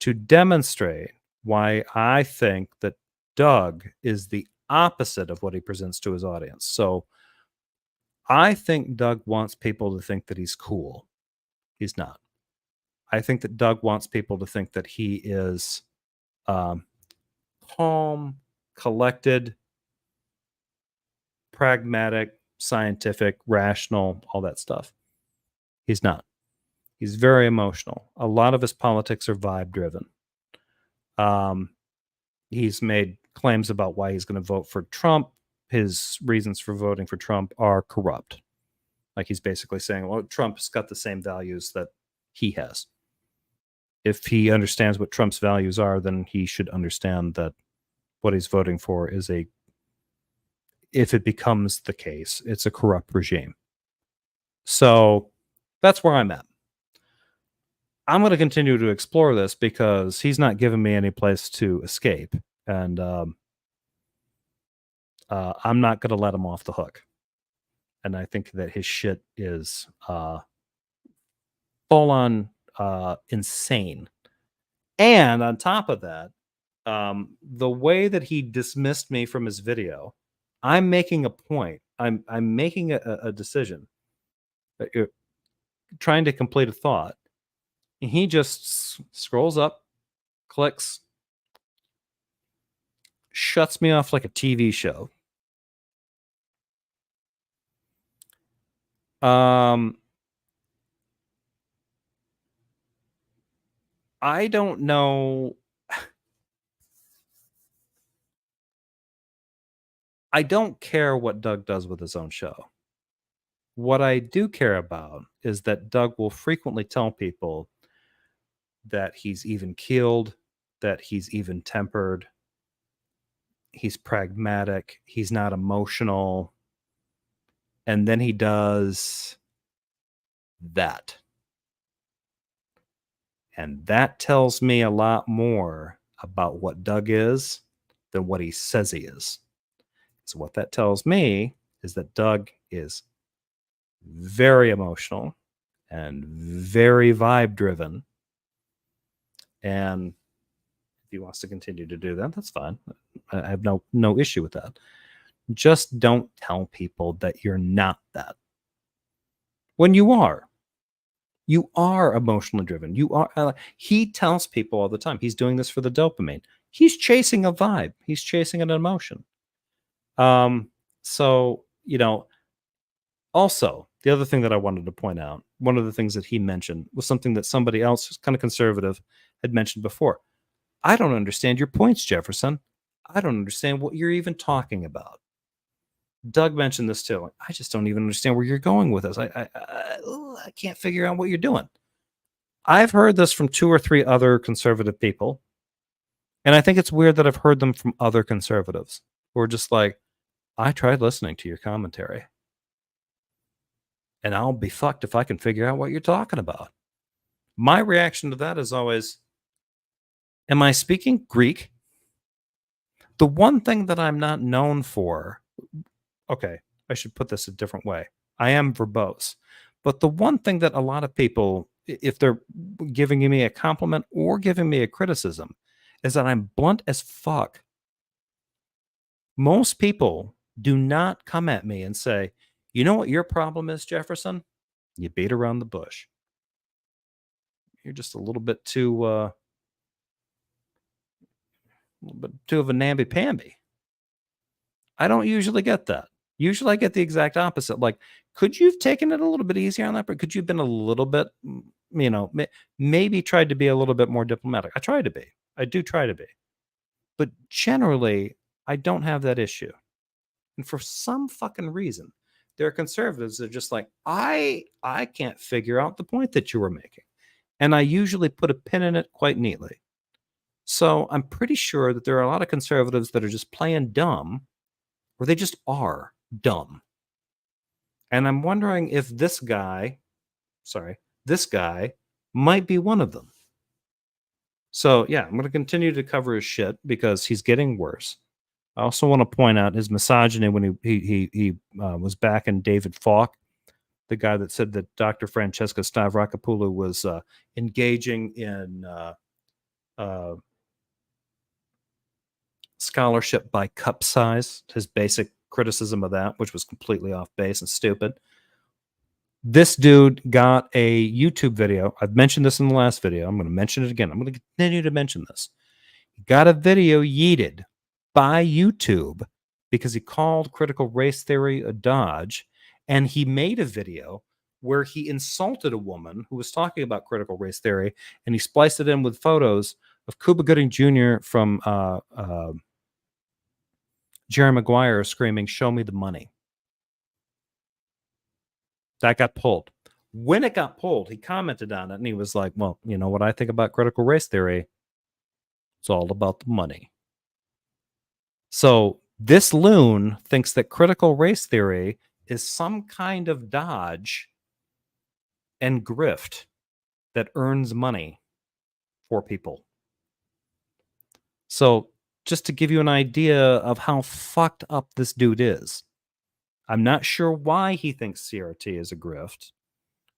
to demonstrate why I think that Doug is the opposite of what he presents to his audience. So I think Doug wants people to think that he's cool. He's not. I think that Doug wants people to think that he is calm, collected, pragmatic, scientific, rational, all that stuff. He's not. He's very emotional. A lot of his politics are vibe driven. He's made claims about why he's going to vote for Trump. His reasons for voting for Trump are corrupt. Like he's basically saying, well, Trump's got the same values that he has. If he understands what Trump's values are, then he should understand that what he's voting for is if it becomes the case, it's a corrupt regime. So that's where I'm at. I'm going to continue to explore this because he's not giving me any place to escape. And I'm not going to let him off the hook. And I think that his shit is full on insane. And on top of that, the way that he dismissed me from his video, I'm making a point. I'm making a decision. You're trying to complete a thought. And he just scrolls up, clicks, shuts me off like a TV show. I don't know. I don't care what Doug does with his own show. What I do care about is that Doug will frequently tell people that he's even keeled, that he's even tempered, he's pragmatic, he's not emotional. And then he does that. And that tells me a lot more about what Doug is than what he says he is. So what that tells me is that Doug is very emotional and very vibe driven. And if he wants to continue to do that, that's fine. I have no issue with that. Just don't tell people that you're not that. When you are emotionally driven. You are. He tells people all the time he's doing this for the dopamine. He's chasing a vibe. He's chasing an emotion. So, also the other thing that I wanted to point out, one of the things that he mentioned was something that somebody else who's kind of conservative had mentioned before. I don't understand your points, Jefferson. I don't understand what you're even talking about. Doug mentioned this too. I just don't even understand where you're going with this. I can't figure out what you're doing. I've heard this from 2 or 3 other conservative people. And I think it's weird that I've heard them from other conservatives who are just like, I tried listening to your commentary. And I'll be fucked if I can figure out what you're talking about. My reaction to that is always, am I speaking Greek? The one thing that I'm not known for, okay, I should put this a different way. I am verbose. But the one thing that a lot of people, if they're giving me a compliment or giving me a criticism, is that I'm blunt as fuck. Most people do not come at me and say, you know what your problem is, Jefferson? You beat around the bush. You're just a little bit too of a namby-pamby. I don't usually get that. Usually I get the exact opposite. Like, could you have taken it a little bit easier on that? But could you have been a little bit, maybe tried to be a little bit more diplomatic? I try to be. I do try to be. But generally, I don't have that issue. And for some fucking reason, there are conservatives that are just like, I can't figure out the point that you were making. And I usually put a pin in it quite neatly. So I'm pretty sure that there are a lot of conservatives that are just playing dumb, or they just are dumb. And I'm wondering if this guy might be one of them. So yeah, I'm going to continue to cover his shit because he's getting worse. I also want to point out his misogyny when he was backing David Falk, the guy that said that Dr. Francesca Stavrakopoulou was engaging in scholarship by cup size. His basic criticism of that, which was completely off base and stupid. This dude got a YouTube video. I've mentioned this in the last video. I'm going to mention it again. I'm going to continue to mention this. He got a video yeeted by YouTube because he called critical race theory a dodge, and he made a video where he insulted a woman who was talking about critical race theory, and he spliced it in with photos of Cuba Gooding Jr. from Jerry Maguire screaming, "Show me the money." That got pulled. When it got pulled, he commented on it, and he was like, well, you know what I think about critical race theory? It's all about the money. So This loon thinks that critical race theory is some kind of dodge and grift that earns money for people. So, just to give you an idea of how fucked up this dude is, I'm not sure why he thinks CRT is a grift.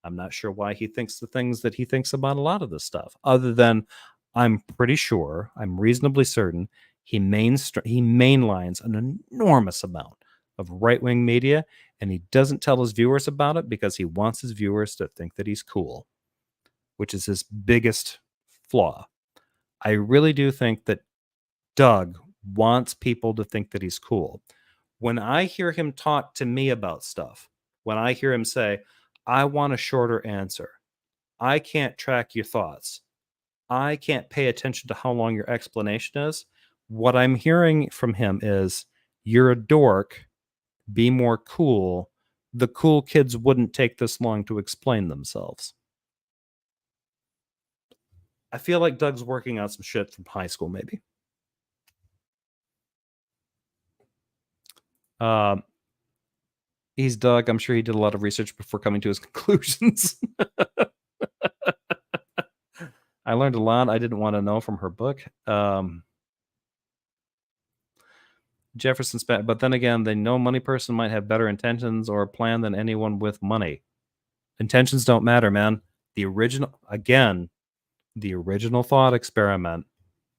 I'm not sure why he thinks the things that he thinks about a lot of this stuff, other than I'm pretty sure, I'm reasonably certain, he mainlines an enormous amount of right-wing media, and he doesn't tell his viewers about it because he wants his viewers to think that he's cool, which is his biggest flaw. I really do think that Doug wants people to think that he's cool. When I hear him talk to me about stuff, when I hear him say, I want a shorter answer, I can't track your thoughts, I can't pay attention to how long your explanation is, what I'm hearing from him is, you're a dork, be more cool. The cool kids wouldn't take this long to explain themselves. I feel like Doug's working on some shit from high school, maybe. He's Doug. I'm sure he did a lot of research before coming to his conclusions. I learned a lot I didn't want to know from her book. Jefferson's bad, but then again, the no money person might have better intentions or a plan than anyone with money. Intentions don't matter, man. The original thought experiment.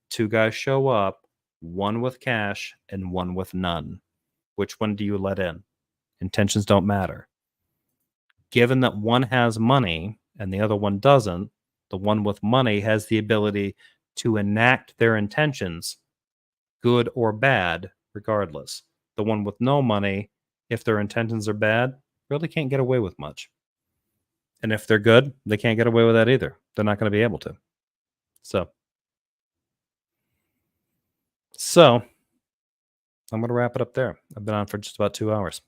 Two guys show up, one with cash and one with none. Which one do you let in? Intentions don't matter. Given that one has money and the other one doesn't, the one with money has the ability to enact their intentions, good or bad, regardless. The one with no money, if their intentions are bad, really can't get away with much. And if they're good, they can't get away with that either. They're not going to be able to. So I'm going to wrap it up there. I've been on for just about 2 hours.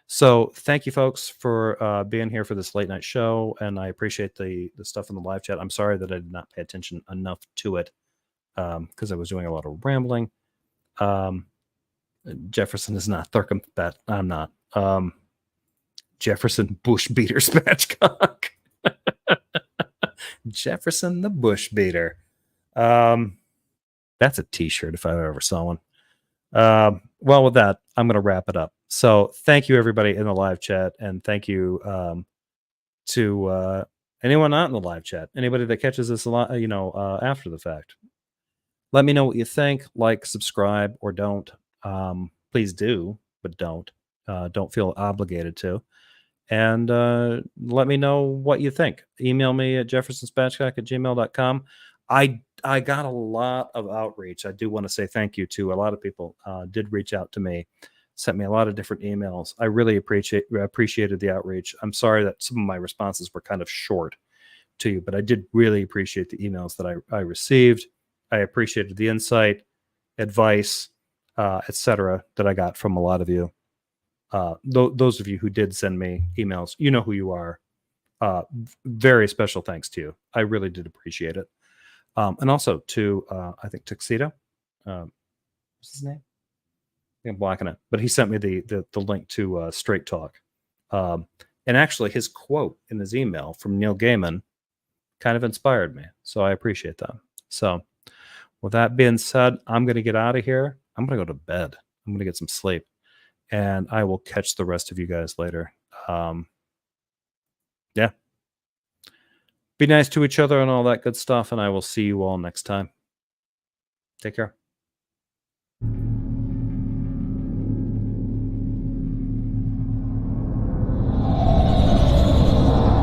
So thank you, folks, for being here for this late night show, and I appreciate the stuff in the live chat. I'm sorry that I did not pay attention enough to it because I was doing a lot of rambling. Jefferson is not Thurcombat. I'm not. Jefferson Bush Beater Spatchcock. Jefferson the Bush Beater. That's a t-shirt if I ever saw one. Well, with that, I'm going to wrap it up. So thank you, everybody in the live chat. And thank you to anyone not in the live chat, anybody that catches this after the fact. Let me know what you think. Like, subscribe, or don't. Please do, but don't. Don't feel obligated to. And let me know what you think. Email me at jeffersonspatchcock@gmail.com. I got a lot of outreach. I do want to say thank you to a lot of people did reach out to me, sent me a lot of different emails. I really appreciated the outreach. I'm sorry that some of my responses were kind of short to you, but I did really appreciate the emails that I received. I appreciated the insight, advice, etc. that I got from a lot of you. Those of you who did send me emails, you know who you are. Very special thanks to you. I really did appreciate it. And also to, I think, Tuxedo. What's his name? I think I'm blocking it. But he sent me the link to Straight Talk. And actually, his quote in his email from Neil Gaiman kind of inspired me. So I appreciate that. So with that being said, I'm going to get out of here. I'm going to go to bed. I'm going to get some sleep. And I will catch the rest of you guys later. Yeah. Be nice to each other and all that good stuff. And I will see you all next time. Take care.